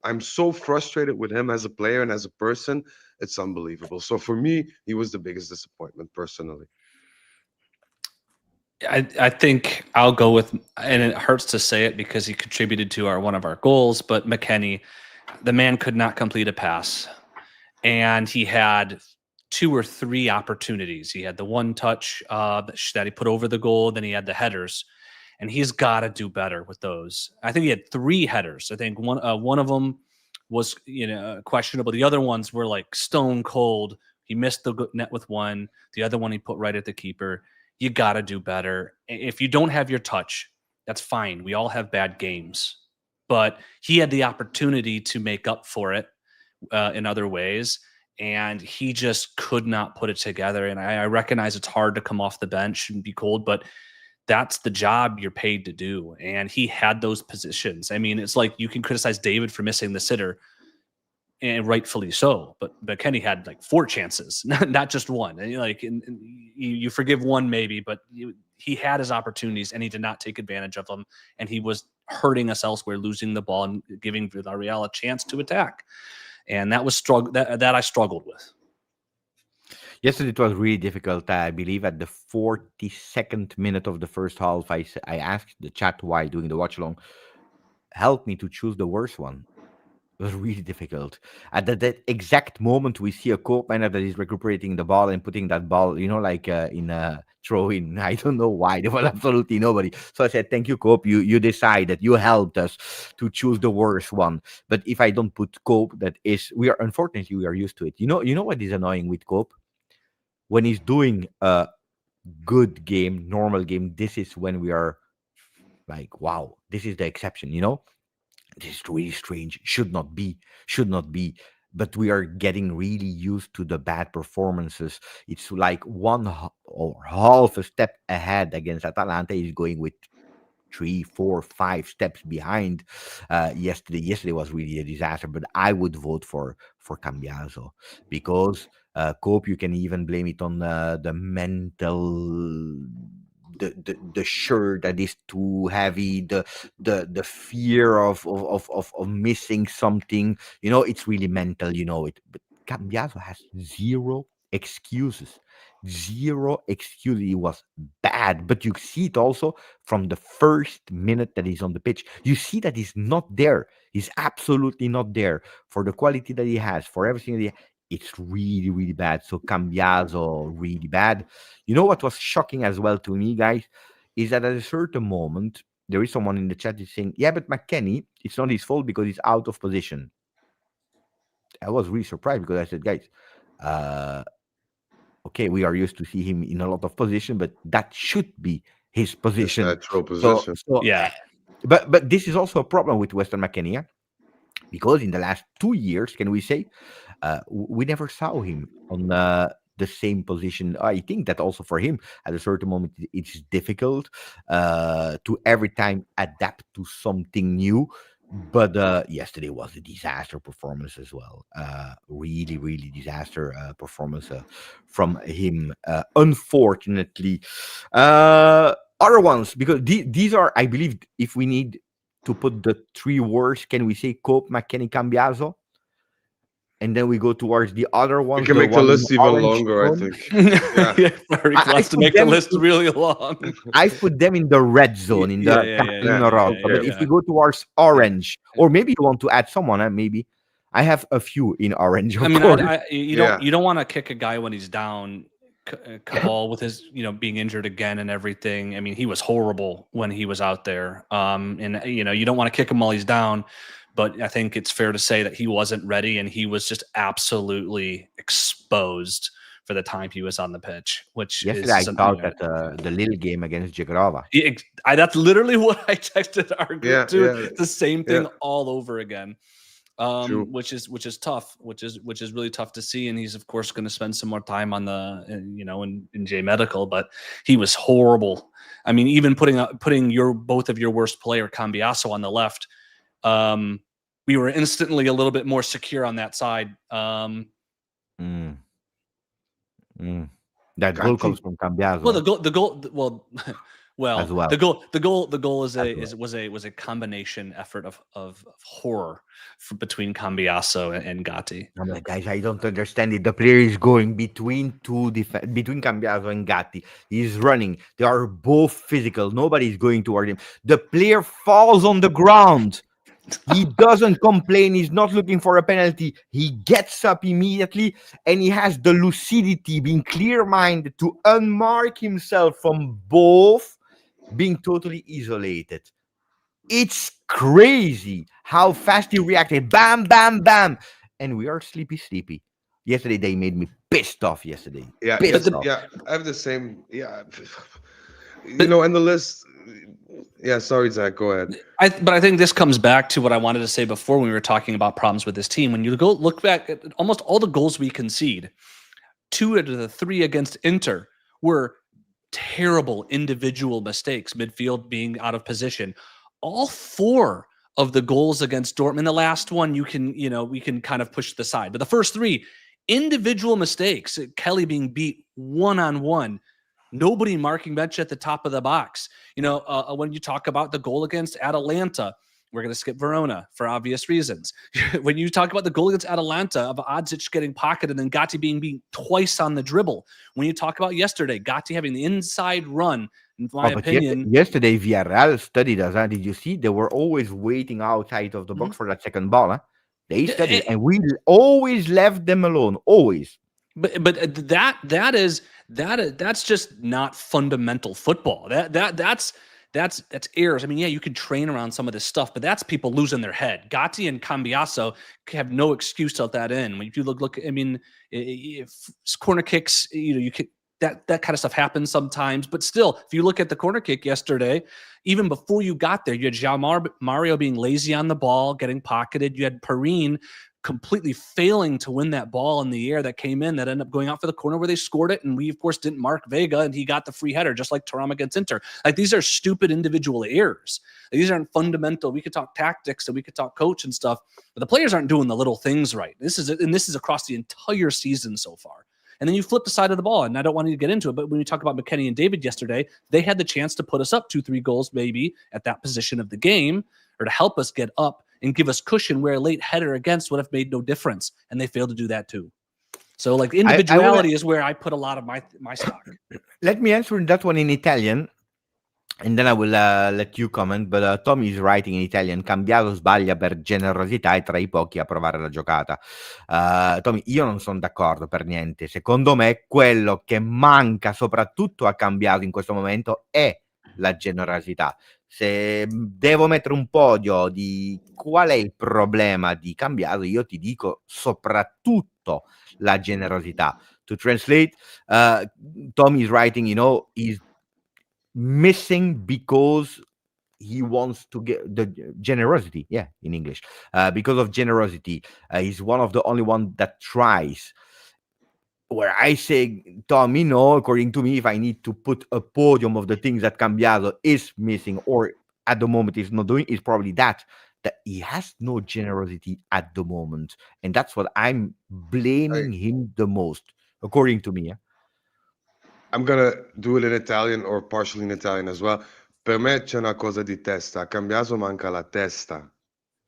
Speaker 3: I'm so frustrated with him as a player and as a person. It's unbelievable. So for me, he was the biggest disappointment personally.
Speaker 2: I think I'll go with, and it hurts to say it because he contributed to our one of our goals, but McKennie, the man could not complete a pass, and he had two or three opportunities. He had the one touch that he put over the goal, then he had the headers, and he's got to do better with those. I think he had three headers. I think one of them was questionable. The other ones were like stone cold. He missed the net with one. The other one he put right at the keeper. You got to do better. If you don't have your touch, that's fine. We all have bad games, but he had the opportunity to make up for it in other ways, and he just could not put it together. And I recognize it's hard to come off the bench and be cold, but that's the job you're paid to do. And he had those positions. I mean, it's like you can criticize David for missing the sitter, and rightfully so. But Kenny had like four chances, not just one. And and you forgive one maybe, but he had his opportunities and he did not take advantage of them. And he was hurting us elsewhere, losing the ball and giving Villarreal a chance to attack. And that was that I struggled with.
Speaker 1: Yesterday it was really difficult. I believe at the 42nd minute of the first half, I asked the chat while doing the watch along, help me to choose the worst one. It was really difficult. At that exact moment, we see a co-miner that is recuperating the ball and putting that ball, like in a throw in. I don't know why. There was absolutely nobody. So I said, "Thank you, Cope. You decided. You helped us to choose the worst one." But if I don't put Cope, unfortunately we are used to it. You know what is annoying with Cope? When he's doing a good game, normal game, this is when we are like, wow, this is the exception. This is really strange. Should not be. But we are getting really used to the bad performances. It's like or half a step ahead against Atalanta. Is going with 3, 4, 5 steps behind. Yesterday was really a disaster. But I would vote for Cambiaso because Cope. You can even blame it on the mental. The shirt that is too heavy, the fear of missing something. It's really mental. It. But Cambiaso has zero excuses. Zero excuses. He was bad, but you see it also from the first minute that he's on the pitch. You see that he's not there. He's absolutely not there for the quality that he has, for everything that it's really, really bad. So Cambiaso, really bad. You know what was shocking as well to me, guys, is that at a certain moment, there is someone in the chat is saying, yeah, but McKennie, it's not his fault because he's out of position. I was really surprised because I said, guys, uh, okay, we are used to see him in a lot of position, but that should be his
Speaker 3: His
Speaker 1: position.
Speaker 3: natural
Speaker 1: So,
Speaker 3: position.
Speaker 1: so,
Speaker 2: Yeah.
Speaker 1: but this is also a problem with Western McKennie, because in the last 2 years, can we say, we never saw him on the same position. I think that also for him, at a certain moment, it's difficult to every time adapt to something new. But yesterday was a disaster performance as well. Really, really disaster performance from him. Unfortunately, other ones, because these are, I believe, if we need to put the three words, can we say Cope, McKennie, Cambiaso? And then we go towards the other
Speaker 3: We
Speaker 1: ones,
Speaker 3: can
Speaker 1: the
Speaker 3: make the
Speaker 1: one in
Speaker 3: list even
Speaker 1: orange
Speaker 3: longer, I
Speaker 1: zone.
Speaker 3: think. Yeah.
Speaker 2: Yeah, Eric
Speaker 1: I
Speaker 2: wants to
Speaker 1: put
Speaker 2: make the
Speaker 1: them
Speaker 2: list really long.
Speaker 1: I've put them in the red zone, in
Speaker 2: Yeah,
Speaker 1: the
Speaker 2: yeah, yeah,
Speaker 3: Yeah.
Speaker 1: Castellino
Speaker 2: yeah, yeah,
Speaker 1: Rossa.
Speaker 2: yeah,
Speaker 1: But
Speaker 3: Yeah.
Speaker 1: if
Speaker 2: yeah.
Speaker 1: we go towards orange, or maybe you want to add someone, maybe I have a few in orange,
Speaker 2: I
Speaker 1: of
Speaker 2: mean,
Speaker 1: course.
Speaker 2: you
Speaker 3: Yeah.
Speaker 2: don't want to kick a guy when he's down. Cabal with his being injured again and everything. I mean, he was horrible when he was out there. And you don't want to kick him while he's down, but I think it's fair to say that he wasn't ready and he was just absolutely exposed for the time he was on the pitch, which
Speaker 1: Yesterday, I
Speaker 2: is
Speaker 1: thought that the little game against Jagrova.
Speaker 2: that's literally what I texted our
Speaker 3: Yeah.
Speaker 2: group too.
Speaker 3: Yeah.
Speaker 2: The same
Speaker 3: Yeah.
Speaker 2: thing all over again.
Speaker 3: True.
Speaker 2: Which is tough, which is really tough to see. And he's of course going to spend some more time on in J Medical, but he was horrible. I mean, even putting both of your worst player Cambiaso on the left, we were instantly a little bit more secure on that side.
Speaker 1: Mm, That goal
Speaker 3: Gatti.
Speaker 1: comes from
Speaker 2: Well, the
Speaker 1: Cambiaso
Speaker 2: goal, well,
Speaker 1: as
Speaker 2: well,
Speaker 1: well.
Speaker 2: the goal
Speaker 1: As well.
Speaker 2: was a combination effort of horror between Cambiaso and Gatti.
Speaker 1: I'm like, guys, I don't understand it. The player is going between between Cambiaso and Gatti. He's running. They are both physical. Nobody's going toward him. The player falls on the ground. He doesn't complain. He's not looking for a penalty. He gets up immediately and he has the lucidity, being clear minded, to unmark himself from both being totally isolated. It's crazy how fast he reacted. Bam, bam, bam. And we are sleepy. Yesterday, they made me pissed off yesterday.
Speaker 3: Yeah.
Speaker 2: But
Speaker 3: Yes.
Speaker 1: Pissed
Speaker 2: the
Speaker 1: off.
Speaker 3: Yeah. I have the same. Yeah.
Speaker 2: but
Speaker 3: And the list. Yeah. Sorry, Zach. Go ahead.
Speaker 2: I think this comes back to what I wanted to say before when we were talking about problems with this team. When you go look back at almost all the goals we concede, 2 out of the 3 against Inter were terrible individual mistakes, midfield being out of position. All 4 of the goals against Dortmund, the last one we can kind of push to the side, but the first 3 individual mistakes. Kelly being beat one-on-one. Nobody marking Bench at the top of the box. When you talk about the goal against Atalanta, we're going to skip Verona for obvious reasons. When you talk about the goal against Atalanta of Odzic getting pocketed and then Gatti being beat twice on the dribble. When you talk about yesterday, Gatti having the inside run, in my
Speaker 1: But
Speaker 2: opinion.
Speaker 1: yesterday, Villarreal studied us. Huh? Did you see? They were always waiting outside of the box for that second ball. Huh? They
Speaker 2: Yeah,
Speaker 1: studied, and we always left them alone. Always.
Speaker 2: That's just not fundamental football. That's errors. I mean, yeah, you could train around some of this stuff, but that's people losing their head. Gatti and Cambiaso have no excuse to let that in. If you look, I mean, if corner kicks, you could that kind of stuff happens sometimes, but still, if you look at the corner kick yesterday, even before you got there, you had Mario being lazy on the ball, getting pocketed. You had Perrine completely failing to win that ball in the air that came in that ended up going out for the corner where they scored it. And we, of course, didn't mark Vega, and he got the free header, just like Thuram against Inter. Like, these are stupid individual errors. These aren't fundamental. We could talk tactics and we could talk coach and stuff, but the players aren't doing the little things right. This is across the entire season so far. And then you flip the side of the ball, and I don't want you to get into it, but when we talk about McKennie and David yesterday, they had the chance to put us up 2-3 goals maybe at that position of the game, or to help us get up and give us cushion where a late header against would have made no difference. And they failed to do that too. So, like, individuality is where I put a lot of my stock.
Speaker 1: Let me answer that one in Italian, and then I will let you comment. But Tommy is writing in Italian: Cambiato sbaglia per generosità e tra i pochi a provare la giocata. Tommy, io non sono d'accordo per niente. Secondo me quello che manca soprattutto a Cambiato in questo momento è la generosità. Se devo mettere un podio di qual è il problema di Cambiato, io ti dico soprattutto la generosità. To translate, Tommy is writing, he's missing because he wants to get the generosity. Yeah, in English, because of generosity, he's one of the only one that tries. Where I say, Tommy, no, according to me, if I need to put a podium of the things that Cambiaso is missing or at the moment is not doing, is probably that he has no generosity at the moment. And that's what I'm blaming him the most, according to me.
Speaker 3: I'm gonna do it in Italian or partially in Italian as well. Per me c'è una cosa di testa. A Cambiaso manca la testa,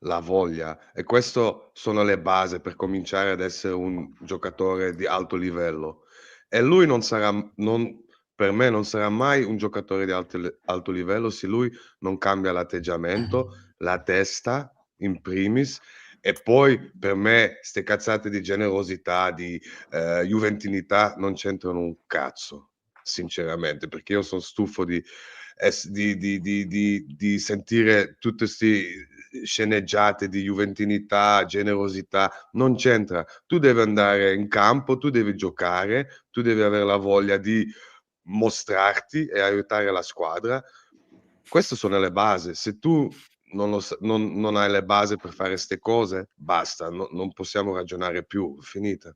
Speaker 3: la voglia, e questo sono le basi per cominciare ad essere un giocatore di alto livello. E lui per me non sarà mai un giocatore di alto livello se lui non cambia l'atteggiamento, la testa in primis, e poi per me ste cazzate di generosità, di juventinità non c'entrano un cazzo, sinceramente, perché io sono stufo di sentire tutte queste sceneggiate di juventinità, generosità. Non c'entra. Tu devi andare in campo, tu devi giocare, tu devi avere la voglia di mostrarti e aiutare la squadra. Queste sono le basi. Se tu non hai le basi per fare queste cose, basta, non possiamo ragionare più, finita.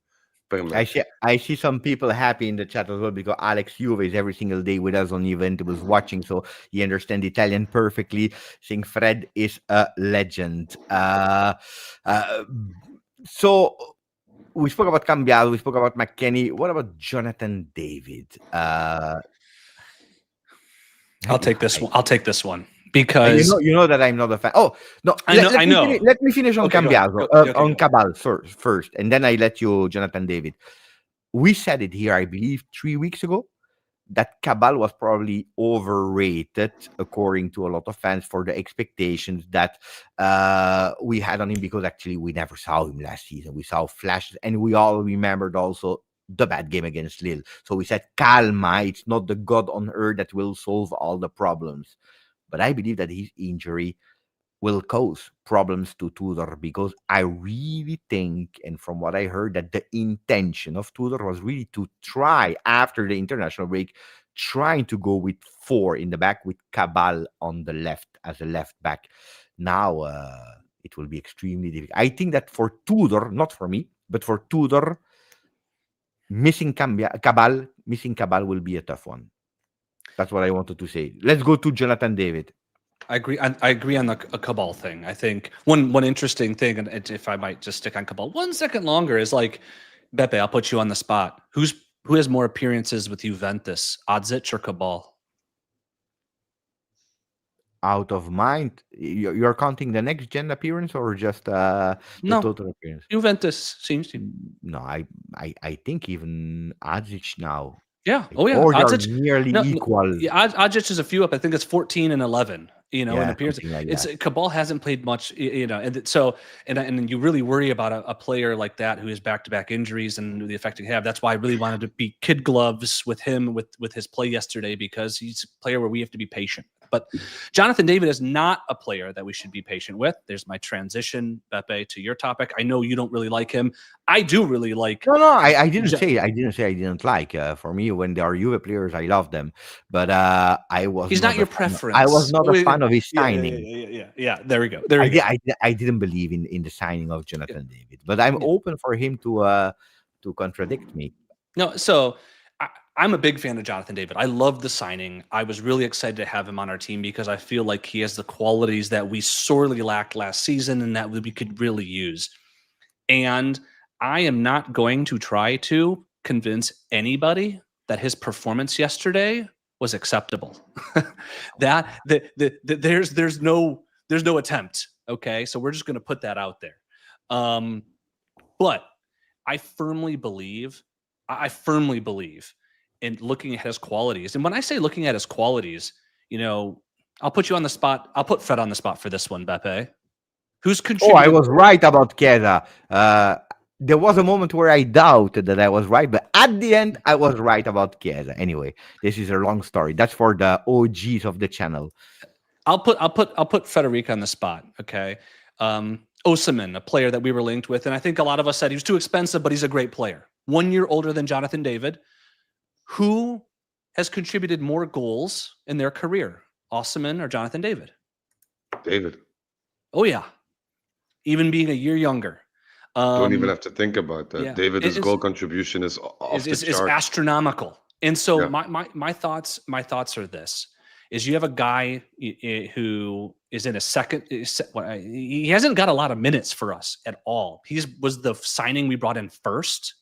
Speaker 3: Per me.
Speaker 1: I see some people happy in the chat as well because Alex Juve is every single day with us on Juventus watching, so he understands Italian perfectly. Saying Fred is a legend. So we spoke about Cambiaso, we spoke about McKennie. What about Jonathan David?
Speaker 2: I'll take this one. I'll take this one
Speaker 1: And
Speaker 2: because
Speaker 1: you know that I'm not a fan. Oh no,
Speaker 2: I know.
Speaker 1: Let me finish on
Speaker 2: Okay, go ahead.
Speaker 1: Cambiaso,
Speaker 2: Okay,
Speaker 1: on
Speaker 2: go.
Speaker 1: Cabal first, and then I let you, Jonathan David. We said it here, I believe, 3 weeks ago, that Cabal was probably overrated, according to a lot of fans, for the expectations that we had on him, because actually we never saw him last season. We saw flashes, and we all remembered also the bad game against Lille. So we said, calma, it's not the God on earth that will solve all the problems. But I believe that his injury will cause problems to Tudor, because I really think, and from what I heard, that the intention of Tudor was really to try, after the international break, trying to go with 4 in the back with Cabal on the left as a left back. Now it will be extremely difficult. I think that for Tudor, not for me, but for Tudor, missing Cabal will be a tough one. That's what I wanted to say. Let's go to Jonathan David.
Speaker 2: I agree. I agree on the Cabal thing. I think one interesting thing, and if I might just stick on Cabal 1 second longer, is like, Beppe, I'll put you on the spot. Who has more appearances with Juventus, Odzic or Cabal?
Speaker 1: Out of mind, you're counting the next gen appearance or just the total appearance?
Speaker 2: Juventus seems to.
Speaker 1: No, I think even Odzic now.
Speaker 2: Yeah. Oh yeah.
Speaker 1: Or
Speaker 2: Odzic
Speaker 1: nearly equal.
Speaker 2: Yeah, Odzic is a few up. I think it's 14 and 11. in
Speaker 1: Yeah,
Speaker 2: appearance.
Speaker 1: something like
Speaker 2: It's
Speaker 1: that.
Speaker 2: Cabal hasn't played much, so and you really worry about a player like that who has back-to-back injuries and the effect he have. That's why I really wanted to be kid gloves with him with his play yesterday, because he's a player where we have to be patient. But Jonathan David is not a player that we should be patient with. There's my transition, Beppe, to your topic. I know you don't really like him. I do really like.
Speaker 1: No, no,
Speaker 2: Jo-
Speaker 1: I didn't say I didn't like. For me, when there are Juve players, I love them, but I was
Speaker 2: He's not
Speaker 1: not a
Speaker 2: your
Speaker 1: fan. I was
Speaker 2: preference.
Speaker 1: not
Speaker 2: Oh,
Speaker 1: a
Speaker 2: yeah,
Speaker 1: fan of his
Speaker 2: yeah, yeah,
Speaker 1: signing.
Speaker 2: yeah, yeah, yeah. Yeah, there we go. There we go.
Speaker 1: I didn't believe in the signing of
Speaker 2: Yeah,
Speaker 1: Jonathan David, but I'm
Speaker 2: yeah.
Speaker 1: open for him to contradict me.
Speaker 2: No, so I, I'm a big fan of Jonathan David. I love the signing. I was really excited to have him on our team because I feel like he has the qualities that we sorely lacked last season and that we could really use. And I am not going to try to convince anybody that his performance yesterday was acceptable. There's no attempt. Okay, so we're just going to put that out there. But I firmly believe, I firmly believe in looking at his qualities. And when I say looking at his qualities, I'll put you on the spot. I'll put Fred on the spot for this one, Beppe. Who's
Speaker 1: Oh, I
Speaker 2: contributed?
Speaker 1: was right about Chiesa. There was a moment where I doubted that I was right, but at the end, I was right about Chiesa. Anyway, this is a long story. That's for the OGs of the channel.
Speaker 2: I'll put Federica on the spot. Okay. Osimhen, a player that we were linked with, and I think a lot of us said he was too expensive, but he's a great player. 1 year older than Jonathan David. Who has contributed more goals in their career, Osimhen or Jonathan David?
Speaker 3: David.
Speaker 2: Oh yeah, even being a year younger.
Speaker 3: Don't even have to think about that.
Speaker 2: Yeah,
Speaker 3: David's
Speaker 2: it
Speaker 3: goal contribution is off the
Speaker 2: is
Speaker 3: chart.
Speaker 2: astronomical. And so
Speaker 3: Yeah.
Speaker 2: my thoughts are this: is you have a guy who is in a second. He hasn't got a lot of minutes for us at all. He was the signing we brought in first.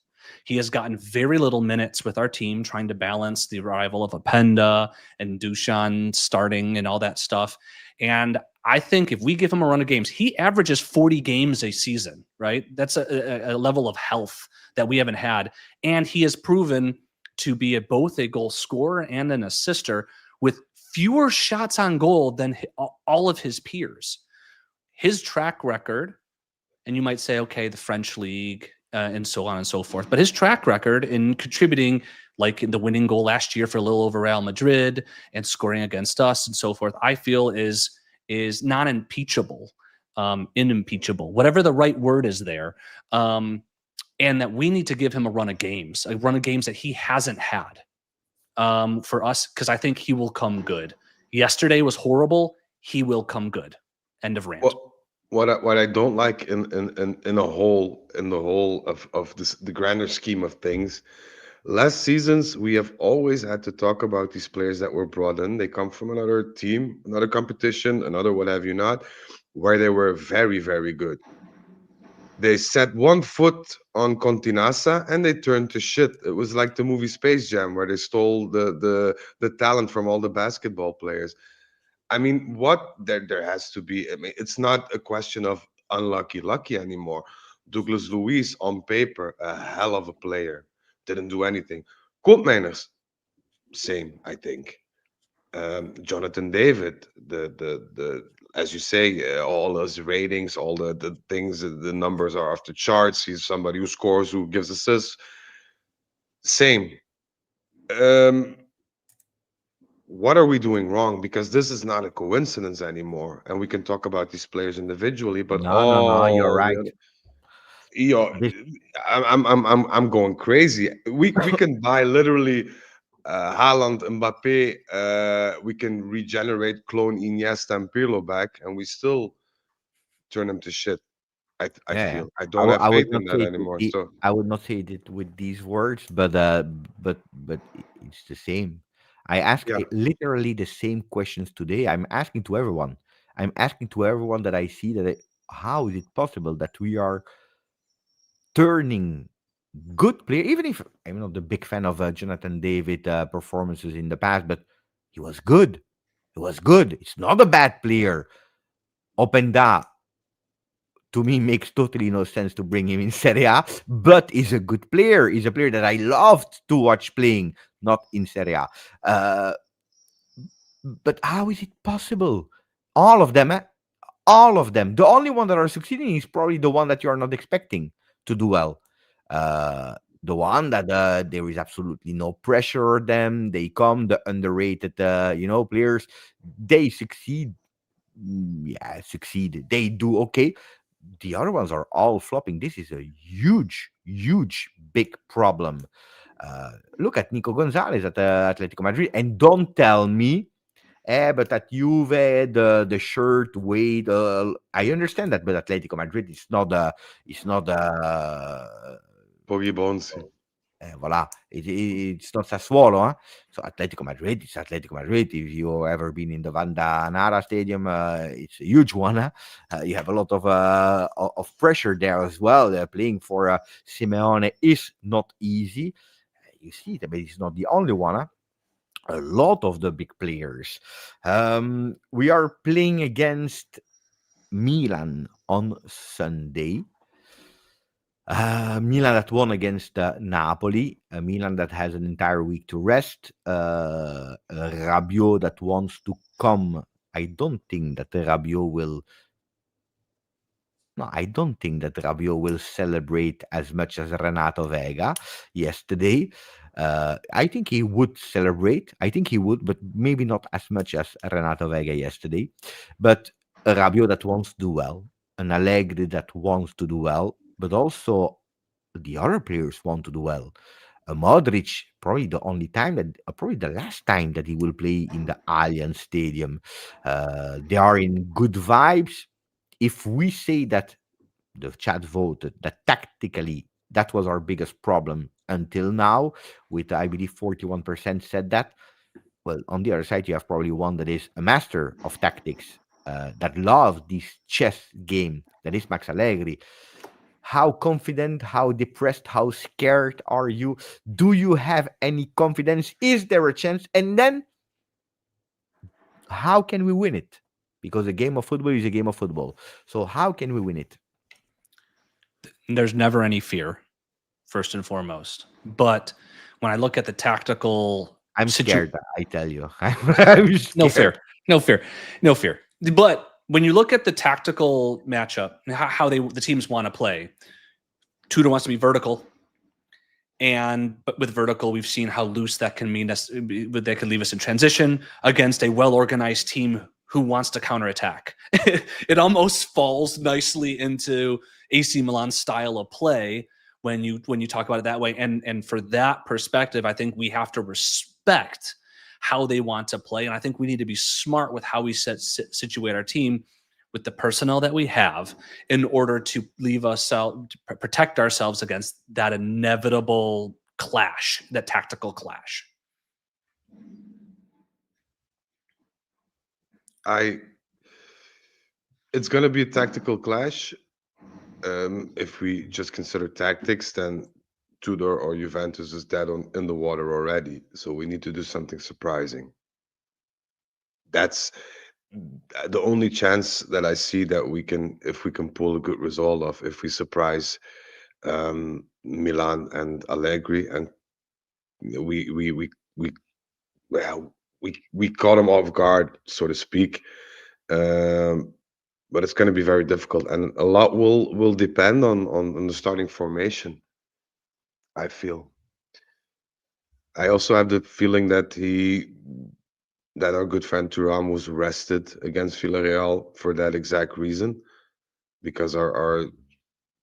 Speaker 2: He has gotten very little minutes with our team, trying to balance the arrival of Openda and Dushan starting and all that stuff. And I think if we give him a run of games, he averages 40 games a season, right? That's a level of health that we haven't had. And he has proven to be both a goal scorer and an assister with fewer shots on goal than all of his peers. His track record, and you might say, okay, the French league and so on and so forth, but his track record in contributing, like in the winning goal last year for a little over Real Madrid and scoring against us and so forth, I feel is not impeachable, inimpeachable, whatever the right word is there. And that we need to give him a run of games that he hasn't had for us, because I think he will come good. Yesterday was horrible. He will come good. End of rant.
Speaker 3: Well, what I don't like in the whole of this, the grander scheme of things, last seasons we have always had to talk about these players that were brought in. They come from another team, another competition, another what have you not, where they were very, very good. They set one foot on Continasa and they turned to shit. It was like the movie Space Jam, where they stole the talent from all the basketball players. I mean, what there has to be. I mean, it's not a question of unlucky lucky anymore. Douglas Luiz on paper, a hell of a player, didn't do anything. Koopmeiners, same, I think. Jonathan David, the as you say, all those ratings, all the things, the numbers are off the charts. He's somebody who scores, who gives assists. Same. Um, what are we doing wrong? Because this is not a coincidence anymore, and we can talk about these players individually, but
Speaker 1: No, no, no. You're
Speaker 3: all the
Speaker 1: right.
Speaker 3: other, you know,
Speaker 1: This
Speaker 3: I'm going crazy. We can buy literally Haaland, Mbappe. We can regenerate, clone Iniesta and Pirlo back, and we still turn them to shit. I
Speaker 1: Yeah,
Speaker 3: feel I don't have
Speaker 1: I
Speaker 3: faith
Speaker 1: would not
Speaker 3: in that
Speaker 1: say it with
Speaker 3: anymore.
Speaker 1: the
Speaker 3: So
Speaker 1: I would not say it with these words, but it's the same. I ask
Speaker 3: yeah,
Speaker 1: literally the same questions today. I'm asking to everyone. I'm asking to everyone that I see that how is it possible that we are turning good player, even if I'm not the big fan of Jonathan David performances in the past, but he was good. He was good. It's not a bad player. Openda to me makes totally no sense to bring him in Serie A, but he's a good player. He's a player that I loved to watch playing, not in Serie A. But how is it possible? All of them, all of them. The only one that are succeeding is probably the one that you are not expecting to do well. The one that there is absolutely no pressure on them. They come, the underrated, players. They succeed. Yeah, succeed. They do okay. The other ones are all flopping. This is a huge, huge, big problem. Look at Nico Gonzalez at Atletico Madrid, and don't tell me, but at Juve, the shirt weight. I understand that, but Atletico Madrid is not it's not
Speaker 3: Boogie Bonesy.
Speaker 1: voilà. It's not Sassuolo, huh? So Atletico Madrid is Atletico Madrid. If you ever been in the Vanda Nara Stadium, it's a huge one. Huh? You have a lot of pressure there as well. Playing for Simeone is not easy. You see it, but it's not the only one. Huh? A lot of the big players. We are playing against Milan on Sunday. Milan that won against Napoli. Milan that has an entire week to rest. Rabiot that wants to come. I don't think that Rabiot will. No, I don't think that Rabiot will celebrate as much as Renato Vega yesterday. I think he would celebrate. I think he would, but maybe not as much as Renato Vega yesterday. But a Rabiot that wants to do well, an Allegri that wants to do well, but also the other players want to do well. Modric, probably the only time that, probably the last time that he will play in the Allianz Stadium. They are in good vibes. If we say that the chat voted that tactically that was our biggest problem until now, with I believe 41% said that. Well, on the other side, you have probably one that is a master of tactics, that loves this chess game, that is Max Allegri. How confident, how depressed, how scared are you? Do you have any confidence? Is there a chance? And then, how can we win it? Because a game of football is a game of football. So, how can we win it?
Speaker 2: There's never any fear, first and foremost. But when I look at the tactical
Speaker 1: I'm
Speaker 2: situation,
Speaker 1: scared, I tell you. I'm
Speaker 2: no
Speaker 1: scared.
Speaker 2: fear, no fear, no fear. But when you look at the tactical matchup, how the teams want to play, Tudor wants to be vertical, but with vertical, we've seen how loose that can mean us. That can leave us in transition against a well-organized team who wants to counterattack. It almost falls nicely into AC Milan's style of play when you talk about it that way. And for that perspective, I think we have to respect how they want to play, and I think we need to be smart with how we situate our team with the personnel that we have in order to leave us out, to protect ourselves against that inevitable clash, that tactical clash.
Speaker 3: It's going to be a tactical clash. If we just consider tactics, then Tudor or Juventus is dead in the water already. So we need to do something surprising. That's the only chance that I see that if we can pull a good result off, if we surprise Milan and Allegri, and we well we caught them off guard, so to speak. But it's going to be very difficult, and a lot will depend on the starting formation. I feel. I also have the feeling that our good friend Thuram was rested against Villarreal for that exact reason, because our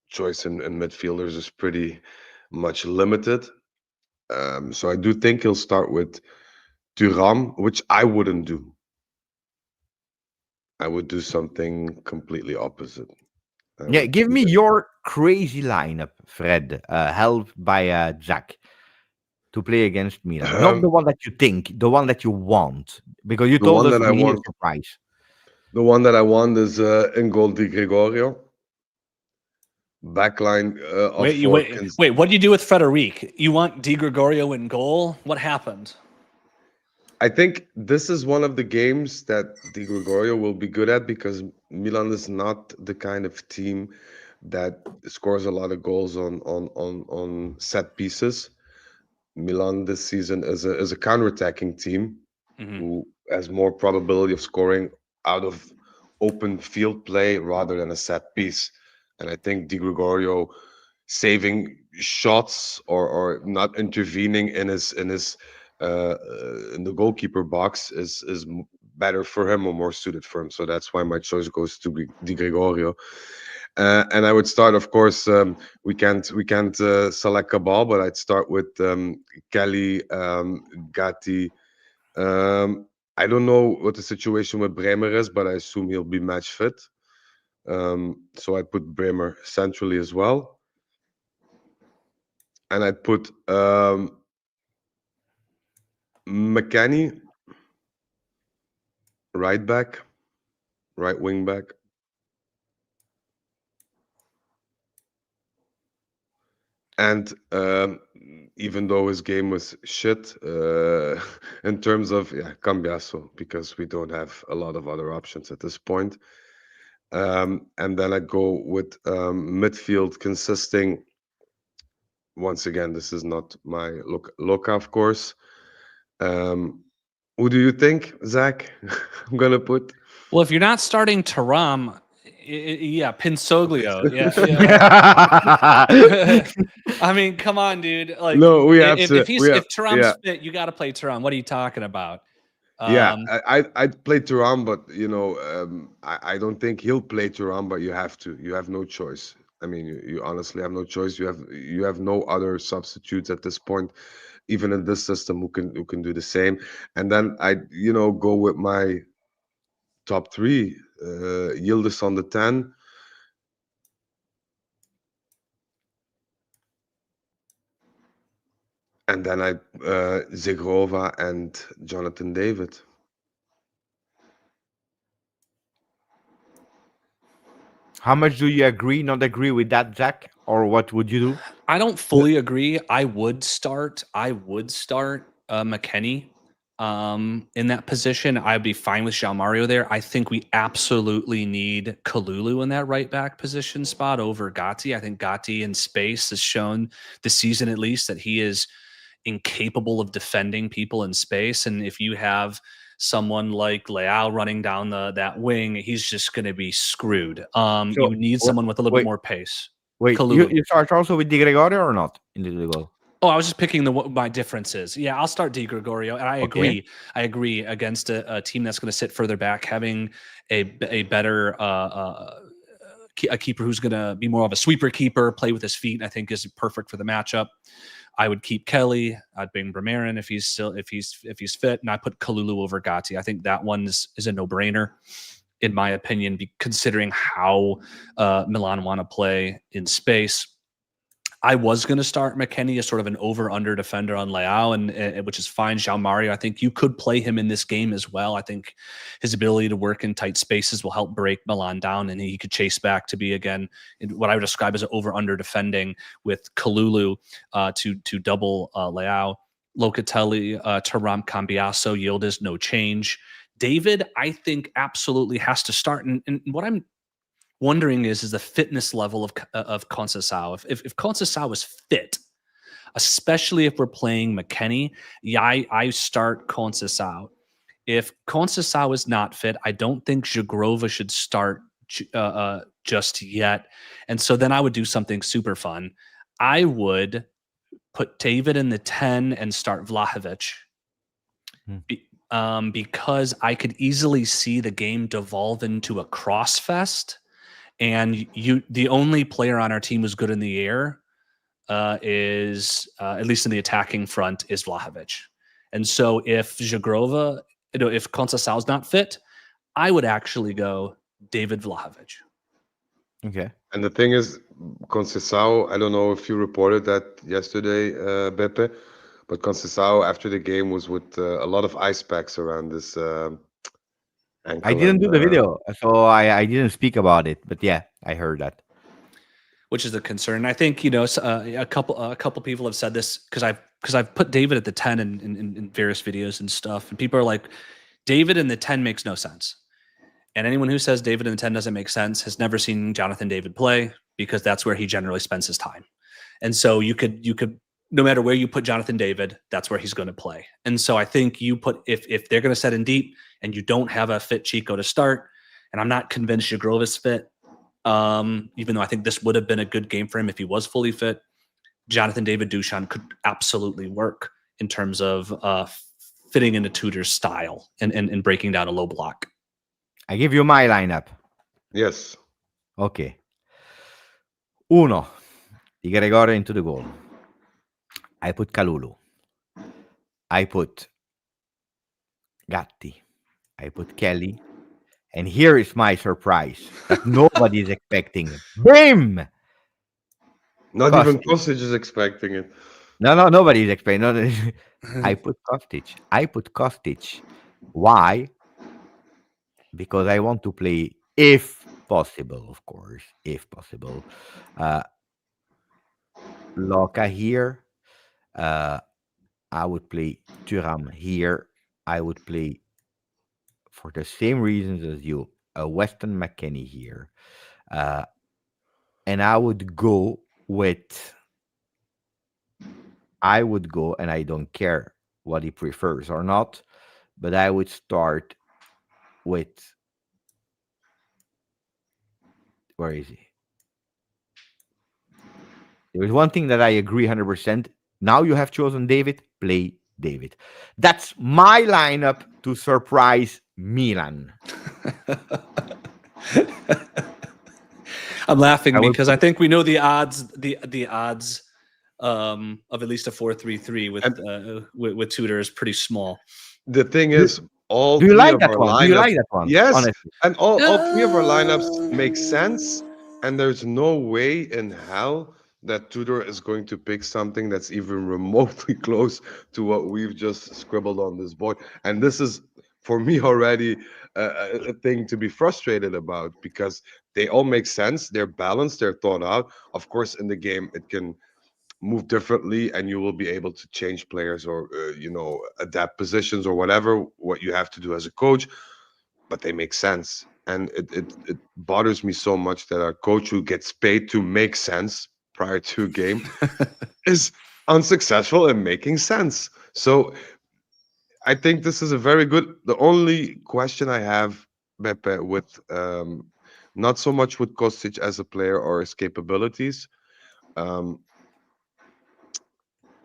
Speaker 3: choice in midfielders is pretty much limited. So I do think he'll start with Thuram, which I wouldn't do. I would do something completely opposite. I
Speaker 1: Yeah,
Speaker 3: would
Speaker 1: give me
Speaker 3: either
Speaker 1: your crazy lineup, Fred, helped by Zach to play against Milan. Not the
Speaker 3: um,
Speaker 1: one that you think, the one that you want, because you
Speaker 3: the
Speaker 1: told
Speaker 3: one
Speaker 1: us
Speaker 3: that I
Speaker 1: we need a
Speaker 3: want.
Speaker 1: surprise.
Speaker 3: The one that I want is in goal Di Gregorio. Backline of
Speaker 2: Wait, you
Speaker 3: four.
Speaker 2: wait. What do you do with Frederic? You want Di Gregorio in goal? What happened?
Speaker 3: I think this is one of the games that Di Gregorio will be good at, because Milan is not the kind of team that scores a lot of goals on set pieces. Milan this season is a counterattacking team
Speaker 2: Mm-hmm.
Speaker 3: who has more probability of scoring out of open field play rather than a set piece. And I think Di Gregorio saving shots or not intervening in the goalkeeper box is better for him or more suited for him. So that's why my choice goes to Di Gregorio. And I would start, of course. We can't select a ball, but I'd start with Kelly, Gatti. I don't know what the situation with Bremer is, but I assume he'll be match fit. So I put Bremer centrally as well, and I put McKennie right back, right wing back, and even though his game was shit in terms of Cambiaso, because we don't have a lot of other options at this point. And then I go with midfield consisting. Once again, this is not my look, of course. Who do you think, Zach? I'm gonna put.
Speaker 2: Well, if you're not starting Thuram, yeah, Pinsoglio. Yeah. I mean, come on, dude. Like,
Speaker 3: No, we have
Speaker 2: if
Speaker 3: to.
Speaker 2: if Thuram's fit, you got to play Thuram. What are you talking about?
Speaker 3: Yeah, I'd play Turan, but I don't think he'll play Turan. But you have to. You have no choice. I mean, you honestly have no choice. You have no other substitutes at this point, even in this system, who can do the same. And then I go with my top three. Yildiz on the 10. And then I Zegrova and Jonathan David.
Speaker 1: How much do you agree, not agree with that, Zach? Or what would you do?
Speaker 2: I don't fully agree. I would start McKennie in that position. I'd be fine with João Mario there. I think we absolutely need Kalulu in that right back position spot over Gatti. I think Gatti in space has shown this season at least that he is incapable of defending people in space. And if you have someone like Leao running down that wing, he's just going to be screwed. You need someone with a little bit more pace.
Speaker 1: Wait, you start also with Di Gregorio or not in the goal?
Speaker 2: Oh, I was just picking my differences. Yeah, I'll start Di Gregorio, and I agree.
Speaker 1: Okay.
Speaker 2: I agree against a team that's going to sit further back, having a better a keeper who's going to be more of a sweeper keeper, play with his feet. I think is perfect for the matchup. I would keep Kelly. I'd bring Bremer if he's fit, and I put Kalulu over Gatti. I think that one is a no-brainer, in my opinion, considering how Milan want to play in space. I was going to start McKennie as sort of an over-under defender on Leao, and which is fine. João Mario, I think you could play him in this game as well. I think his ability to work in tight spaces will help break Milan down, and he could chase back to be, again, what I would describe as over-under defending with Kalulu to double Leao. Locatelli, Thuram, Cambiaso, Yildiz, no change. David, I think, absolutely has to start. And what I'm wondering is the fitness level of Conceição. If Conceição is fit, especially if we're playing McKennie, I start Conceição. If Conceição is not fit, I don't think Zagrova should start just yet. And so then I would do something super fun. I would put David in the 10 and start Vlahovic. Because I could easily see the game devolve into a crossfest. And the only player on our team who's good in the air is, at least in the attacking front, is Vlahovic. And so if Zagrova, if Conceição's not fit, I would actually go David Vlahovic.
Speaker 1: Okay.
Speaker 3: And the thing is, Conceição, I don't know if you reported that yesterday, Beppe, but Conceição after the game was with a lot of ice packs around this ankle.
Speaker 1: I didn't do the video, so I didn't speak about it. But yeah, I heard that.
Speaker 2: Which is a concern. I think a couple people have said this because I've put David at the 10 in various videos and stuff, and people are like, David in the 10 makes no sense. And anyone who says David in the 10 doesn't make sense has never seen Jonathan David play, because that's where he generally spends his time. And so you could no matter where you put Jonathan David, that's where he's going to play. And so I think you put if they're going to set in deep and you don't have a fit Chico to start, and I'm not convinced Jugrov is fit. Even though I think this would have been a good game for him if he was fully fit. Jonathan David Duchamp could absolutely work in terms of fitting into Tudor's style and breaking down a low block.
Speaker 1: I give you my lineup.
Speaker 3: Yes.
Speaker 1: Okay. Uno, Di Gregorio into the goal. I put Kalulu. I put Gatti. I put Kelly. And here is my surprise that nobody is expecting. Bim!
Speaker 3: Not even
Speaker 1: Kostic.
Speaker 3: Kostic is expecting it.
Speaker 1: No, nobody is expecting. No, I put Kostic. Why? Because I want to play, if possible, of course, if possible, Loca here. I would play Thuram here. I would play, for the same reasons as you, a Weston McKennie here. And I would go, and I don't care what he prefers or not, but I would start with, where is he? There is one thing that I agree 100%. Now you have chosen David, play David. That's my lineup to surprise Milan.
Speaker 2: I'm laughing
Speaker 1: I will
Speaker 2: because I think we know the odds. The odds of at least a 4-3-3 with Tudor is pretty small.
Speaker 3: The thing is, all
Speaker 1: Do you
Speaker 3: three
Speaker 1: like
Speaker 3: of
Speaker 1: that
Speaker 3: our
Speaker 1: one? Do you like
Speaker 3: lineups,
Speaker 1: that one?
Speaker 3: yes,
Speaker 1: Honestly.
Speaker 3: and all three of our lineups make sense. And there's no way in hell that Tudor is going to pick something that's even remotely close to what we've just scribbled on this board. And this is, for me, already a thing to be frustrated about, because they all make sense. They're balanced. They're thought out. Of course, in the game, it can move differently, and you will be able to change players, or adapt positions, or whatever what you have to do as a coach, but they make sense. And it bothers me so much that our coach, who gets paid to make sense prior to a game, is unsuccessful in making sense. So I think this is a very good. The only question I have, Beppe, with not so much with Kostic as a player or his capabilities, um,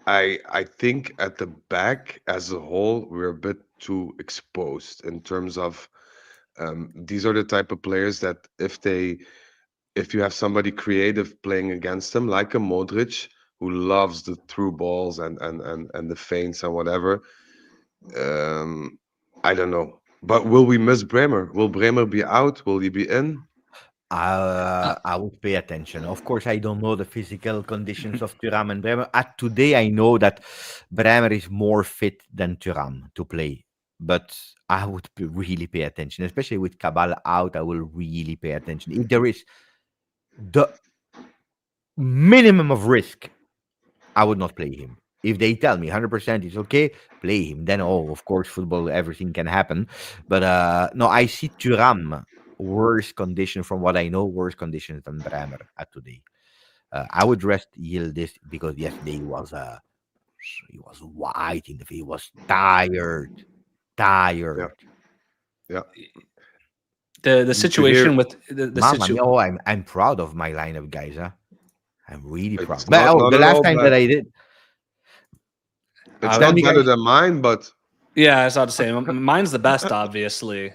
Speaker 3: I think at the back as a whole, we're a bit too exposed in terms of these are the type of players that if you have somebody creative playing against them, like a Modric, who loves the through balls and the feints and whatever, um, I don't know. But will we miss Bremer? Will Bremer be out? Will he be in?
Speaker 1: I would pay attention. Of course, I don't know the physical conditions of Thuram and Bremer. At today, I know that Bremer is more fit than Thuram to play, but I would really pay attention, especially with Cabal out. I will really pay attention. If there is the minimum of risk, I would not play him. If they tell me 100% is okay, play him. Then, of course, football, everything can happen. But no, I see Thuram worse condition, from what I know, worse conditions than Bremer at today. I would rest Yildiz because yesterday he was white in the face. He was tired.
Speaker 3: Yeah, yeah.
Speaker 2: The
Speaker 3: To
Speaker 2: situation
Speaker 3: hear,
Speaker 2: with the
Speaker 1: Mama
Speaker 2: situation.
Speaker 1: mia, I'm proud of my lineup, guys. Huh? I'm really proud.
Speaker 3: it's
Speaker 1: But
Speaker 3: not
Speaker 1: the
Speaker 3: at
Speaker 1: last
Speaker 3: all
Speaker 1: time that
Speaker 3: bad.
Speaker 1: I did,
Speaker 3: It's
Speaker 1: tell
Speaker 3: not
Speaker 1: me,
Speaker 3: better
Speaker 1: guys.
Speaker 3: than mine, but
Speaker 2: Yeah, I was about to say mine's the best, obviously.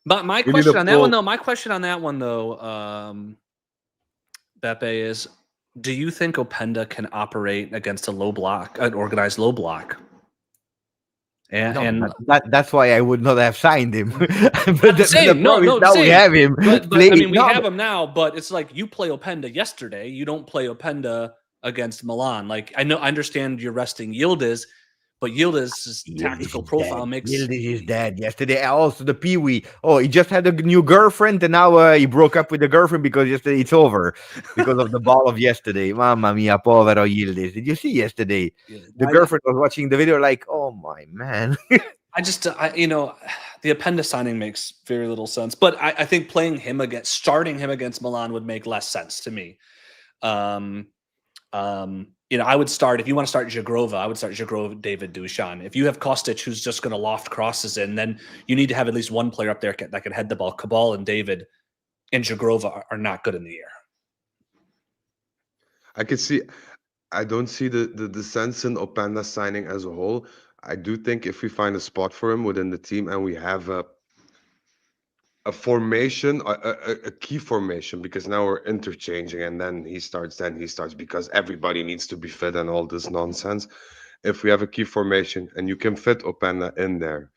Speaker 2: But my
Speaker 3: we need a
Speaker 2: question on that one,
Speaker 3: full.
Speaker 2: though, Beppe, is: do you think Openda can operate against a low block, an organized low block?
Speaker 1: No,
Speaker 2: And
Speaker 1: that's why I would not have signed him. But
Speaker 2: not the
Speaker 1: the
Speaker 2: same. No,
Speaker 1: problem is
Speaker 2: no,
Speaker 1: now we
Speaker 2: same.
Speaker 1: have him.
Speaker 2: But
Speaker 1: Play
Speaker 2: I mean, we
Speaker 1: no,
Speaker 2: have him now. But it's like you play Openda yesterday. You don't play Openda against Milan. Like I understand you're resting Yildiz, but Yildiz's
Speaker 1: Yildiz
Speaker 2: tactical
Speaker 1: is dead.
Speaker 2: profile makes.
Speaker 1: Yildiz is dead. Yesterday, also the Pee-wee. Oh, he just had a new girlfriend, and now he broke up with the girlfriend because yesterday it's over because of the ball of yesterday. Mamma mia, povero Yildiz. Did you see yesterday?
Speaker 2: Yeah,
Speaker 1: The girlfriend was watching the video, like, oh my man.
Speaker 2: I just, the Openda signing makes very little sense. But I think starting him against Milan would make less sense to me. I would start, if you want to start Jagrova, I would start Jagrova, David, Dusan. If you have Kostic, who's just going to loft crosses in, then you need to have at least one player up there that can head the ball. Cabal and David and Jagrova are not good in the air.
Speaker 3: I could see. I don't see the sense in Openda signing as a whole. I do think if we find a spot for him within the team and we have a formation, a key formation, because now we're interchanging, and then he starts because everybody needs to be fit and all this nonsense. If we have a key formation and you can fit Openda in there,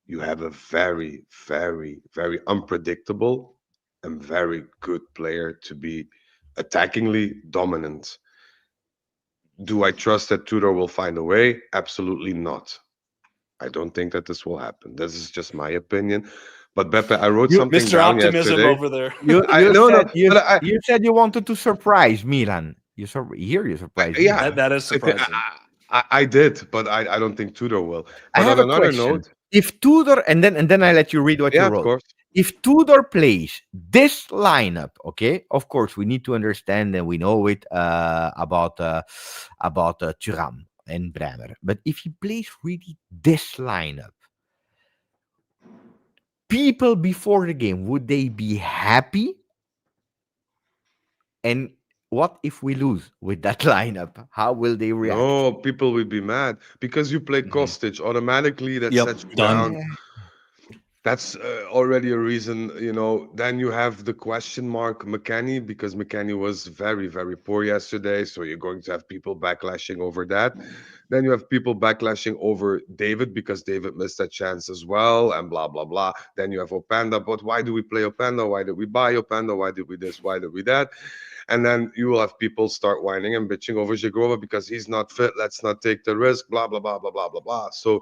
Speaker 3: you have a very, very, very unpredictable and very good player to be attackingly dominant. Do I trust that Tudor will find a way? Absolutely not. I don't think that this will happen. This is just my opinion. But Beppe, I wrote
Speaker 1: You,
Speaker 3: something
Speaker 2: Mr.
Speaker 3: down
Speaker 2: Optimism
Speaker 3: yesterday.
Speaker 2: over there.
Speaker 1: you
Speaker 3: I
Speaker 1: you
Speaker 3: no no,
Speaker 1: said you
Speaker 3: but I,
Speaker 1: you said you wanted to surprise Milan. Here you
Speaker 3: I
Speaker 1: surprise
Speaker 3: yeah,
Speaker 1: Milan.
Speaker 2: That is
Speaker 3: I, thi-
Speaker 2: surprising.
Speaker 3: I did, but I don't think Tudor will.
Speaker 1: I
Speaker 3: But
Speaker 1: have
Speaker 3: on
Speaker 1: a
Speaker 3: another
Speaker 1: question.
Speaker 3: note,
Speaker 1: If Tudor, and then I let you read what you
Speaker 3: yeah, of
Speaker 1: wrote.
Speaker 3: course.
Speaker 1: If Tudor plays this lineup, okay, of course we need to understand and we know it about Thuram and Bremer. But if he plays really this lineup, people before the game, would they be happy? And what if we lose with that lineup? How will they react?
Speaker 3: No, people will be mad because you play
Speaker 2: Mhm.
Speaker 3: Kostic. Automatically, that
Speaker 2: Yep,
Speaker 3: sets you
Speaker 2: done.
Speaker 3: down. That's already a reason. Then you have the question mark McKennie, because McKennie was very, very poor yesterday. So you're going to have people backlashing over that. Then you have people backlashing over David because David missed a chance as well, and blah, blah, blah. Then you have Openda. But why do we play Openda? Why did we buy Openda? Why did we this? Why did we that? And then you will have people start whining and bitching over Zhigrova because he's not fit. Let's not take the risk, blah, blah, blah, blah, blah, blah, blah. So,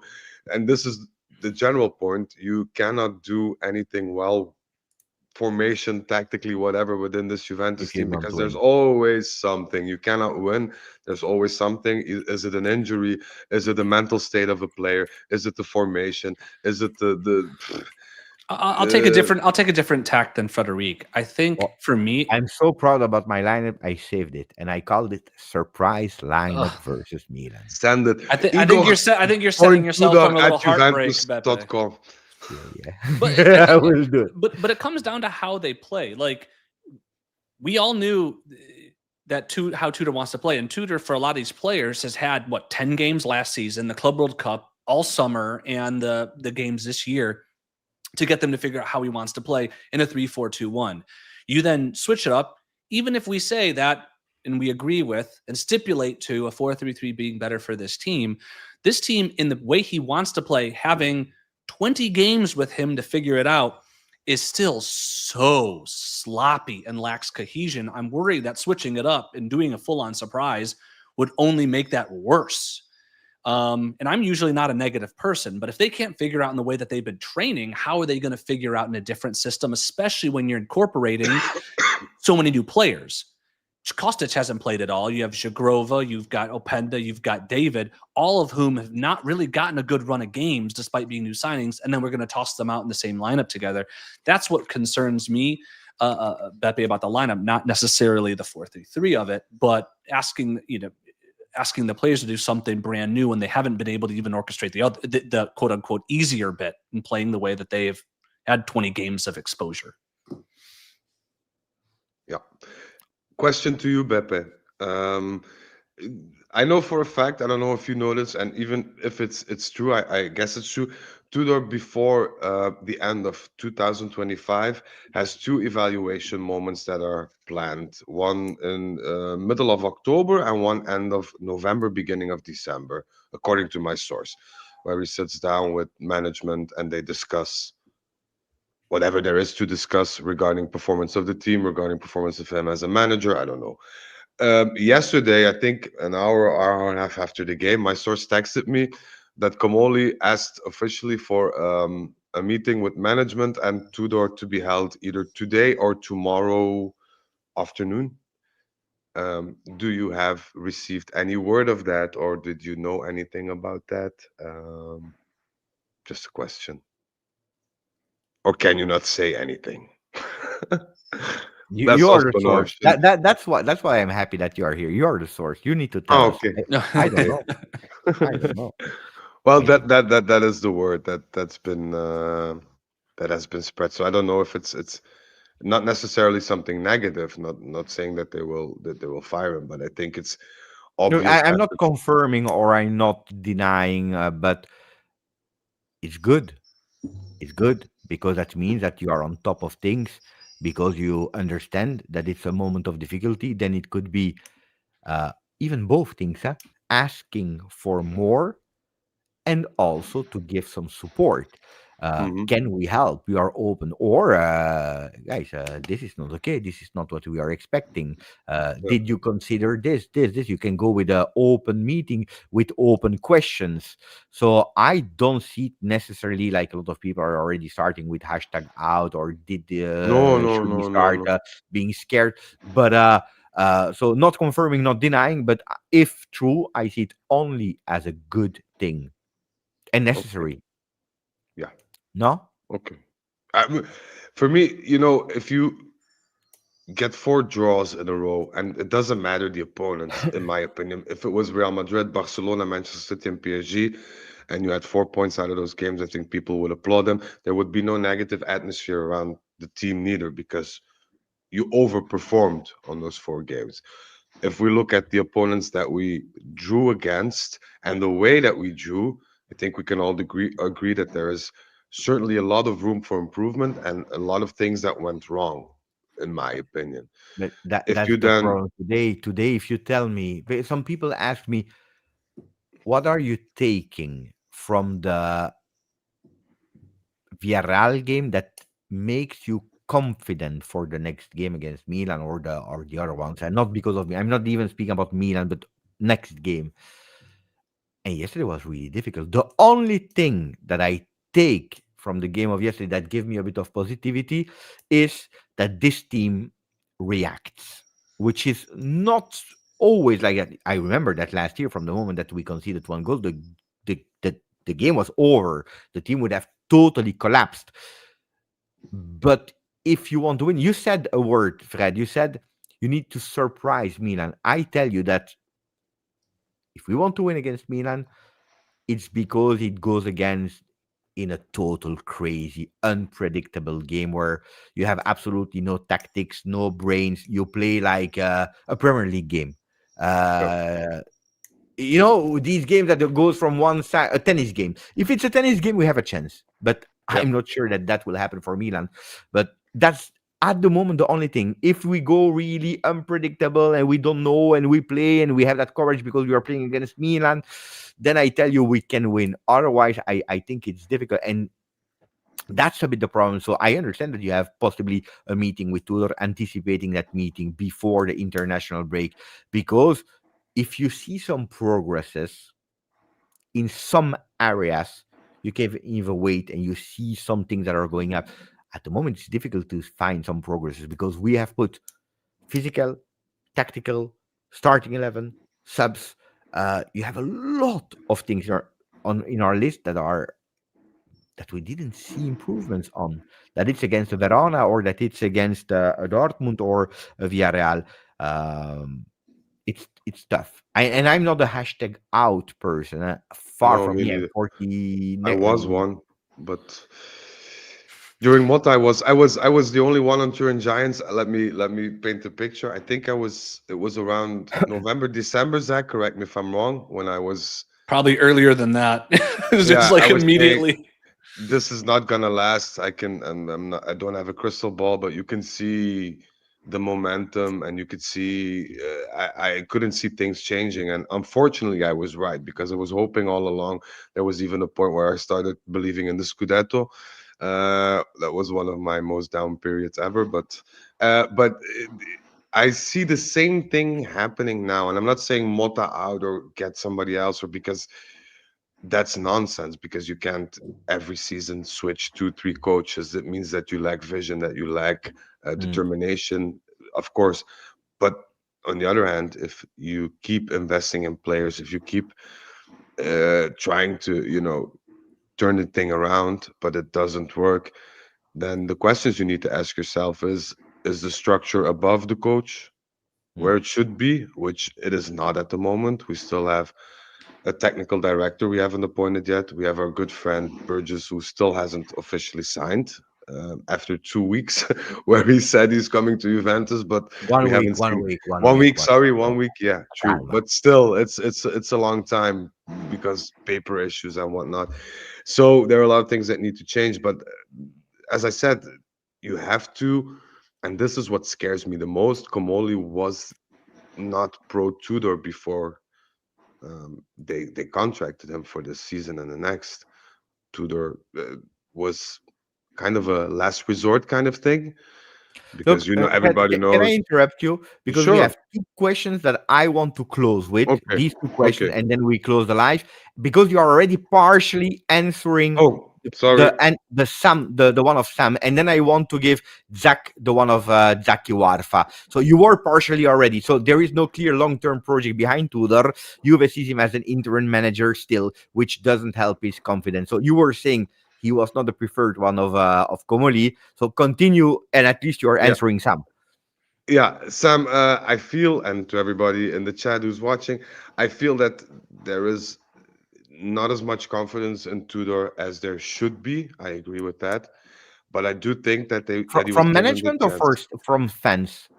Speaker 3: and this is the general point. You cannot do anything well, formation, tactically, whatever, within this Juventus
Speaker 1: If you
Speaker 3: team,
Speaker 1: not
Speaker 3: because there's
Speaker 1: win.
Speaker 3: always something. You cannot win. There's always something. Is it an injury? Is it the mental state of a player? Is it the formation? Is it
Speaker 2: I'll take a
Speaker 3: uh,
Speaker 2: different. I'll take a different tack than Frederic. I think
Speaker 1: Well,
Speaker 2: for me,
Speaker 1: I'm so proud about my lineup. I saved it and I called it surprise lineup
Speaker 2: ugh,
Speaker 1: versus Milan.
Speaker 3: send it?
Speaker 2: I think
Speaker 3: Ego
Speaker 2: I think you're setting
Speaker 3: point
Speaker 2: yourself
Speaker 3: Tudor
Speaker 2: on a little
Speaker 3: at
Speaker 2: heartbreak, Beppe.
Speaker 3: Juventus.com.
Speaker 1: Yeah,
Speaker 2: But
Speaker 1: yeah. I will do it.
Speaker 2: but it comes down to how they play. Like we all knew that how Tudor wants to play, and Tudor for a lot of these players has had 10 games last season, the Club World Cup all summer, and the games this year to get them to figure out how he wants to play in a 3-4-2-1. You then switch it up, even if we say that and we agree with and stipulate to a 4-3-3 being better for this team. This team, in the way he wants to play, having 20 games with him to figure it out, is still so sloppy and lacks cohesion. I'm worried that switching it up and doing a full-on surprise would only make that worse. And I'm usually not a negative person, but if they can't figure out in the way that they've been training, how are they going to figure out in a different system, especially when you're incorporating so many new players? Kostic hasn't played at all. You have Zagrova, you've got Openda, you've got David, all of whom have not really gotten a good run of games despite being new signings. And then we're going to toss them out in the same lineup together. That's what concerns me, Beppe, about the lineup, not necessarily the 4-3-3 of it, but asking the players to do something brand new when they haven't been able to even orchestrate the quote unquote easier bit in playing the way that they've had 20 games of exposure.
Speaker 3: Yeah. Question to you, Beppe. Um, I know for a fact, I don't know if you know this, and even if it's true, I guess it's true. Tudor, before the end of 2025, has two evaluation moments that are planned. One in middle of October and one end of November, beginning of December, according to my source, where he sits down with management and they discuss whatever there is to discuss regarding performance of the team, regarding performance of him as a manager. I don't know. Yesterday, I think an hour and a half after the game, my source texted me that Comoli asked officially for a meeting with management and Tudor to be held either today or tomorrow afternoon. Do you have received any word of that, or did you know anything about that? Just a question. Or can you not say anything? That's
Speaker 1: You are
Speaker 3: also
Speaker 1: the
Speaker 3: an
Speaker 1: source.
Speaker 3: option.
Speaker 1: That's why I'm happy that you are here. You are the source. You need to tell
Speaker 3: Oh,
Speaker 1: us.
Speaker 3: okay,
Speaker 1: I don't
Speaker 3: okay.
Speaker 1: know. I don't know.
Speaker 3: Well,
Speaker 1: I don't.
Speaker 3: that is the word that has been spread. So I don't know if it's not necessarily something negative. Not saying that they will fire him, but I think it's
Speaker 1: No,
Speaker 3: obvious
Speaker 1: I'm
Speaker 3: that
Speaker 1: not confirming or I'm not denying, but it's good. It's good because that means that you are on top of things because you understand that it's a moment of difficulty. Then it could be uh, even both things, huh? Asking for more and also to give some support.
Speaker 3: hmm
Speaker 1: Can we help? We are open. Or, guys, this is not okay. This is not what we are expecting.
Speaker 3: yeah.
Speaker 1: Did you consider this? You can go with an open meeting with open questions. So I don't see it necessarily like a lot of people are already starting with hashtag out or
Speaker 3: No, no,
Speaker 1: should we
Speaker 3: no, no,
Speaker 1: start
Speaker 3: no.
Speaker 1: being scared? But so not confirming, not denying, but if true, I see it only as a good thing and
Speaker 3: Okay,
Speaker 1: necessary.
Speaker 3: yeah,
Speaker 1: No?
Speaker 3: okay. For me, if you get four draws in a row, and it doesn't matter the opponents, in my opinion. If it was Real Madrid, Barcelona, Manchester City, and PSG, and you had 4 points out of those games, I think people would applaud them. There would be no negative atmosphere around the team neither, because you overperformed on those four games. If we look at the opponents that we drew against and the way that we drew, I think we can all agree that there is certainly a lot of room for improvement and a lot of things that went wrong, in my opinion.
Speaker 1: But
Speaker 3: If
Speaker 1: that's
Speaker 3: you
Speaker 1: the
Speaker 3: then
Speaker 1: problem today. Today, if you tell me, some people ask me, what are you taking from the Villarreal game that makes you confident for the next game against Milan or the other ones? And not because of me. I'm not even speaking about Milan, but next game. And yesterday was really difficult. The only thing that I take from the game of yesterday that give me a bit of positivity is that this team reacts, which is not always like that. I remember that last year from the moment that we conceded one goal, the game was over. The team would have totally collapsed. But if you want to win, you said a word, Fred. You said you need to surprise Milan. I tell you that if we want to win against Milan, it's because it goes against in a total crazy, unpredictable game where you have absolutely no tactics, no brains. You play like a Premier League game.
Speaker 3: yeah,
Speaker 1: Uh, these games that goes from one side, a tennis game. If it's a tennis game, we have a chance. But
Speaker 3: yeah,
Speaker 1: I'm not sure that that will happen for Milan. But that's at the moment the only thing. If we go really unpredictable and we don't know and we play and we have that courage because we are playing against Milan, then I tell you we can win. Otherwise, I think it's difficult. And that's a bit the problem. So I understand that you have possibly a meeting with Tudor, anticipating that meeting before the international break, because if you see some progresses in some areas, you can even wait and you see some things that are going up. At the moment, it's difficult to find some progresses because we have put physical, tactical, starting 11, subs. You have a lot of things in our list that we didn't see improvements on. That it's against Verona or that it's against a Dortmund or a Villarreal. Um, it's tough. And I'm not a hashtag out person. Far
Speaker 3: no,
Speaker 1: from
Speaker 3: me
Speaker 1: me. I'm
Speaker 3: neither.
Speaker 1: 40.
Speaker 3: I was one, but during what I was the only one on Turin Giants. Let me paint a picture. I think it was around November, December, Zach, correct me if I'm wrong, when I was
Speaker 2: Probably earlier than that. It was just
Speaker 3: yeah, I
Speaker 2: like
Speaker 3: was saying
Speaker 2: immediately.
Speaker 3: this is not gonna last. I can, and I don't have a crystal ball, but you can see the momentum, and you could see. I couldn't see things changing, and unfortunately, I was right because I was hoping all along. There was even a point where I started believing in the Scudetto. That was one of my most down periods ever, but I see the same thing happening now, and I'm not saying Mota out or get somebody else, or because that's nonsense because you can't every season switch two, three coaches. It means that you lack vision, that you lack
Speaker 1: Mm.
Speaker 3: determination, of course. But on the other hand, if you keep investing in players, if you keep trying to, turn the thing around, but it doesn't work, then the questions you need to ask yourself is. is the structure above the coach
Speaker 1: Mm.
Speaker 3: where it should be, which it is not at the moment. We still have a technical director we haven't appointed yet. We have our good friend Burgess, who still hasn't officially signed after 2 weeks, where he said he's coming to Juventus, but we
Speaker 1: One week,
Speaker 3: haven't
Speaker 1: one
Speaker 3: seen
Speaker 1: week, one
Speaker 3: 1 week.
Speaker 1: week, one
Speaker 3: Sorry,
Speaker 1: week.
Speaker 3: 1 week. Yeah, true,
Speaker 1: Calma.
Speaker 3: but still, it's a long time because paper issues and whatnot. So there are a lot of things that need to change. But as I said, you have to, and this is what scares me the most. Comoli was not pro Tudor before they contracted him for this season and the next. Tudor was kind of a last resort kind of thing because
Speaker 1: Look,
Speaker 3: everybody
Speaker 1: can I
Speaker 3: knows.
Speaker 1: interrupt you? Because we
Speaker 3: Sure.
Speaker 1: have two questions that I want to close with.
Speaker 3: Okay.
Speaker 1: These two questions,
Speaker 3: Okay.
Speaker 1: and then we close the live. Because you are already partially answering
Speaker 3: Oh, sorry.
Speaker 1: the Sam, the one of Sam, and then I want to give Zach the one of Zaki Warfa. So you were partially already. So there is no clear long-term project behind Tudor. Juve sees him as an interim manager still, which doesn't help his confidence. So you were saying he was not the preferred one of Comoli. So continue, and at least you are
Speaker 3: Yeah.
Speaker 1: answering Sam.
Speaker 3: Yeah, Sam, I feel, and to everybody in the chat who's watching, I feel that there is not as much confidence in Tudor as there should be. I agree with that. But I do think that he was
Speaker 1: From
Speaker 3: given the
Speaker 1: management or
Speaker 3: chance.
Speaker 1: first from fans?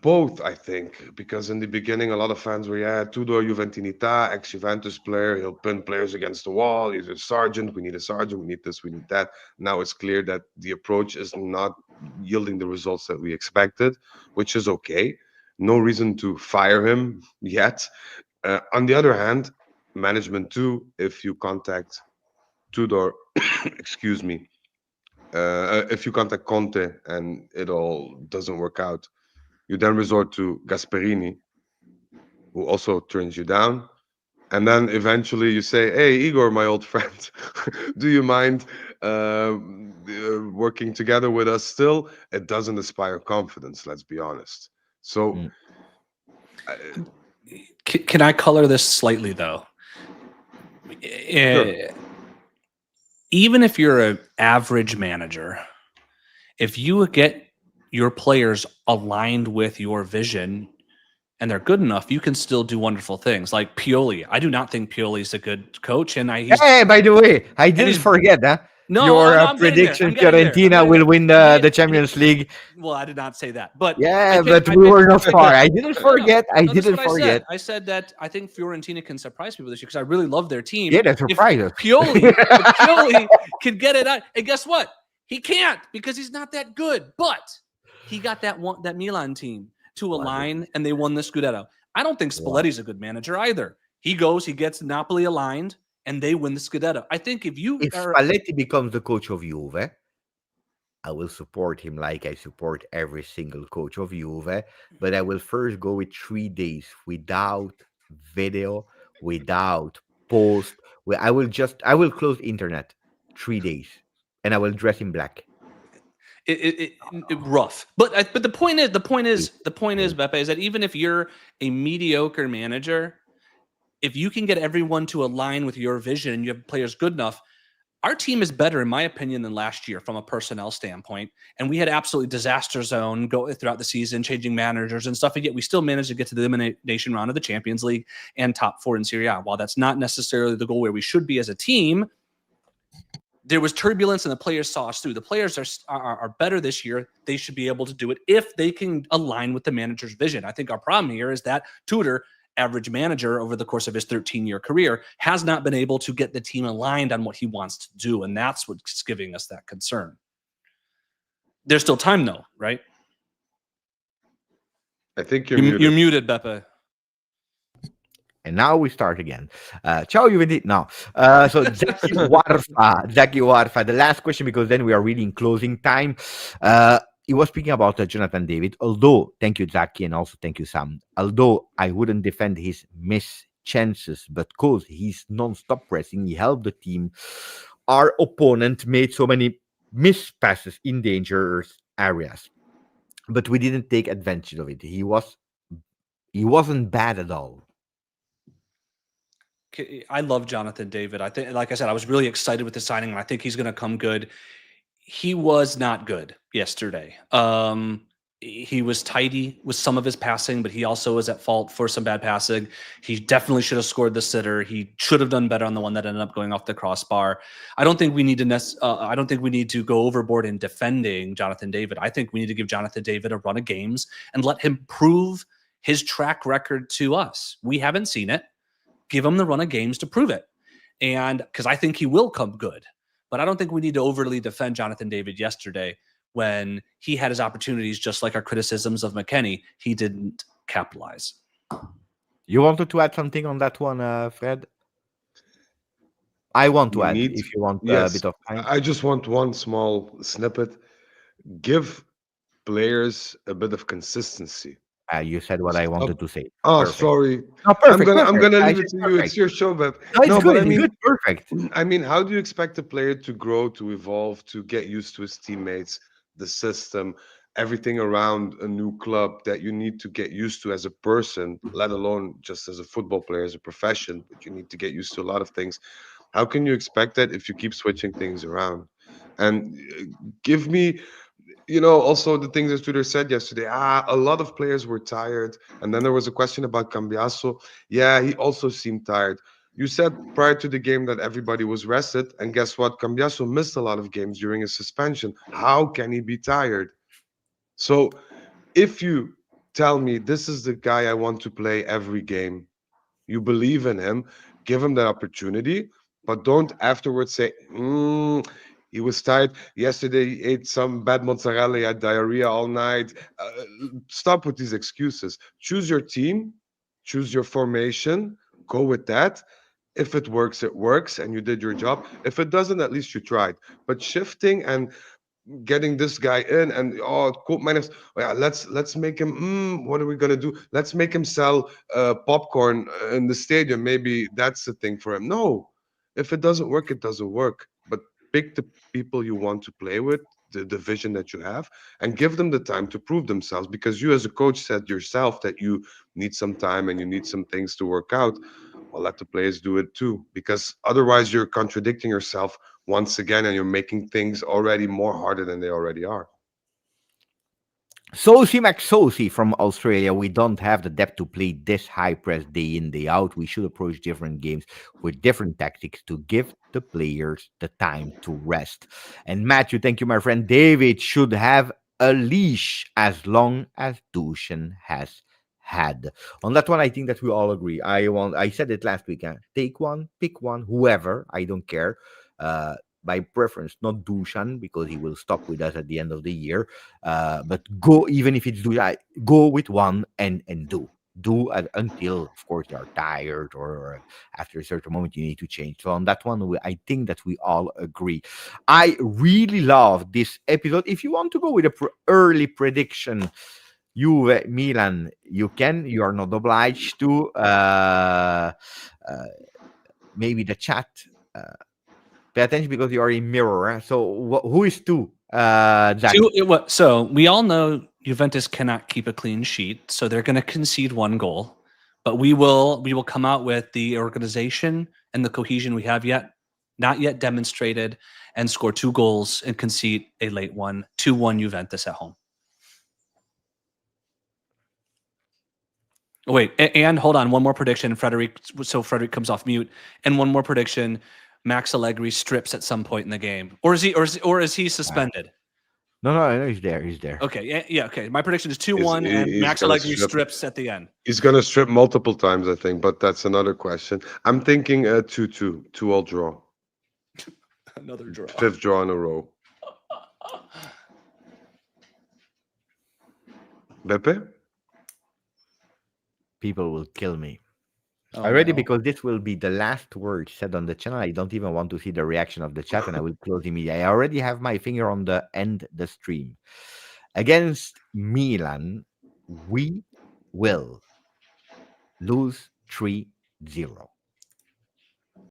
Speaker 3: Both, I think, because in the beginning, a lot of fans were, yeah, Tudor Juventinita, ex-Juventus player, he'll pin players against the wall. He's a sergeant. We need a sergeant. We need this. We need that. Now it's clear that the approach is not yielding the results that we expected, which is okay. No reason to fire him yet. On the other hand, management too, if you contact Tudor, excuse me, if you contact Conte and it all doesn't work out, you then resort to Gasperini, who also turns you down. And then eventually you say, "Hey, Igor, my old friend, do you mind working together with us still?" It doesn't inspire confidence, let's be honest. So,
Speaker 1: Mm.
Speaker 3: uh,
Speaker 2: Can I color this slightly though?
Speaker 3: sure.
Speaker 2: Even if you're an average manager, if you get your players aligned with your vision and they're good enough, you can still do wonderful things. Like Pioli, I do not think Pioli is a good coach, and
Speaker 1: Hey, by the way, I didn't
Speaker 2: he's
Speaker 1: forget
Speaker 2: no,
Speaker 1: your
Speaker 2: no, I'm getting there.
Speaker 1: prediction.
Speaker 2: I'm getting there. I'm
Speaker 1: Fiorentina
Speaker 2: getting
Speaker 1: will
Speaker 2: there.
Speaker 1: win
Speaker 2: And
Speaker 1: the Champions League.
Speaker 2: well, I did not say that, but
Speaker 1: Yeah, but we were not far. I didn't forget. I
Speaker 2: no, that's
Speaker 1: didn't
Speaker 2: what I
Speaker 1: forget.
Speaker 2: said. I said that I think Fiorentina can surprise people this year because I really love their team.
Speaker 1: Yeah, that
Speaker 2: If
Speaker 1: surprised us.
Speaker 2: Pioli can get it out, and guess what? He can't because he's not that good. But he got that Milan team to align, and they won the Scudetto. I don't think
Speaker 1: Wow.
Speaker 2: Spalletti's a good manager either. He gets Napoli aligned, and they win the Scudetto. I think if you
Speaker 1: If
Speaker 2: are
Speaker 1: Spalletti becomes the coach of Juve, I will support him like I support every single coach of Juve. But I will first go with 3 days without video, without post. I will close internet 3 days, and I will dress in black.
Speaker 2: rough. But the point is
Speaker 1: Please, please.
Speaker 2: Beppe, is that even if you're a mediocre manager, if you can get everyone to align with your vision and you have players good enough, our team is better, in my opinion, than last year from a personnel standpoint. And we had absolutely disaster zone go throughout the season, changing managers and stuff. And yet we still managed to get to the elimination round of the Champions League and top four in Serie A. While that's not necessarily the goal where we should be as a team, there was turbulence and the players saw us through. The players are better this year. They should be able to do it if they can align with the manager's vision. I think our problem here is that Tudor, average manager over the course of his 13-year career, has not been able to get the team aligned on what he wants to do. And that's what's giving us that concern. There's still time though, right?
Speaker 3: I think you're
Speaker 2: You're
Speaker 3: muted.
Speaker 2: muted, Beppe.
Speaker 1: And now we start again. Ciao Juventini. No. So Zaki Warfa. The last question, because then we are really in closing time. He was speaking about Jonathan David. Although, thank you, Zaki, and also thank you, Sam. Although I wouldn't defend his missed chances, but because he's non-stop pressing, he helped the team. Our opponent made so many missed passes in dangerous areas, but we didn't take advantage of it. He wasn't bad at all.
Speaker 2: I love Jonathan David. I think, like I said, I was really excited with the signing, and I think he's going to come good. he was not good yesterday. He was tidy with some of his passing, but he also was at fault for some bad passing. He definitely should have scored the sitter. He should have done better on the one that ended up going off the crossbar. I don't think we need to. I don't think we need to go overboard in defending Jonathan David. I think we need to give Jonathan David a run of games and let him prove his track record to us. We haven't seen it. Give him the run of games to prove it, and because I think he will come good. But I don't think we need to overly defend Jonathan David yesterday when he had his opportunities, just like our criticisms of McKennie. He didn't capitalize.
Speaker 1: You wanted to add something on that one, Fred? I want to
Speaker 3: We
Speaker 1: add,
Speaker 3: need,
Speaker 1: if you want a
Speaker 3: yes,
Speaker 1: bit of time.
Speaker 3: I just want one small snippet. Give players a bit of consistency.
Speaker 1: You said what I
Speaker 3: Stop.
Speaker 1: wanted to say.
Speaker 3: Oh,
Speaker 1: Perfect.
Speaker 3: sorry.
Speaker 1: No,
Speaker 3: I'm
Speaker 1: perfect,
Speaker 3: gonna I'm
Speaker 1: perfect.
Speaker 3: gonna
Speaker 1: I
Speaker 3: leave
Speaker 1: said
Speaker 3: it to you. It's
Speaker 1: perfect.
Speaker 3: your show, but
Speaker 1: No, it's
Speaker 3: no,
Speaker 1: good.
Speaker 3: but I
Speaker 1: It's good.
Speaker 3: mean,
Speaker 1: Perfect.
Speaker 3: how do you expect a player to grow, to evolve, to get used to his teammates, the system, everything around a new club that you need to get used to as a person, let alone just as a football player, as a profession, but you need to get used to a lot of things. How can you expect that if you keep switching things around? And give me, also the things that Tudor said yesterday. A lot of players were tired, and then there was a question about Cambiaso. Yeah, he also seemed tired. You said prior to the game that everybody was rested, and guess what? Cambiaso missed a lot of games during his suspension. How can he be tired? So, if you tell me this is the guy I want to play every game, you believe in him, give him the opportunity, but don't afterwards say, he was tired. Yesterday, he ate some bad mozzarella, he had diarrhea all night. Stop with these excuses. Choose your team, choose your formation, go with that. If it works, it works, and you did your job. If it doesn't, at least you tried. But shifting and getting this guy in and quote minus, oh, yeah, let's make him, what are we gonna do, let's make him sell popcorn in the stadium, maybe that's the thing for him. No, if it doesn't work, it doesn't work. But pick the people you want to play with, the vision that you have, and give them the time to prove themselves, because you as a coach said yourself that you need some time and you need some things to work out. Well, let the players do it too, because otherwise you're contradicting yourself once again, and you're making things already more harder than they already are.
Speaker 1: Sosi McSosi from Australia. We don't have the depth to play this high press day in, day out. We should approach different games with different tactics to give the players the time to rest. And Matthew, thank you, my friend. David should have a leash as long as Dushan has had. On that one, I think that we all agree. I said it last week. Take one, pick one, whoever. I don't care. By preference, not Dushan, because he will stop with us at the end of the year. But go, even if it's go with one and do until, of course, you are tired, or after a certain moment you need to change. So on that one, I think that we all agree. I really love this episode. If you want to go with a early prediction, Juve Milan, you can. You are not obliged to. Uh, Maybe the chat. Uh, Pay attention because you are in mirror. So who is two? Zach.
Speaker 2: So we all know Juventus cannot keep a clean sheet, so they're going to concede one goal. But we will come out with the organization and the cohesion we have not yet demonstrated, and score 2 goals and concede a late one, 2-1 Juventus at home. Oh, wait, and hold on, one more prediction, Frederic. So Frederic comes off mute, and one more prediction: Max Allegri strips at some point in the game, or is he suspended?
Speaker 1: No, he's there. He's there.
Speaker 2: Okay, yeah, okay. My prediction is
Speaker 3: He's,
Speaker 2: 2-1,
Speaker 3: he-
Speaker 2: and
Speaker 3: he's
Speaker 2: Max
Speaker 3: gonna
Speaker 2: Allegri
Speaker 3: strip.
Speaker 2: strips at the end.
Speaker 3: He's gonna strip multiple times, I think, but that's another question. I'm thinking 2-2, 2-all draw,
Speaker 2: Another draw.
Speaker 3: 5th draw in a row. Beppe?
Speaker 1: People will kill me.
Speaker 2: Oh,
Speaker 1: Already,
Speaker 2: no.
Speaker 1: because this will be the last word said on the channel. I don't even want to see the reaction of the chat, and I will close immediately. I already have my finger on the end the stream. Against Milan, we will lose 3-0.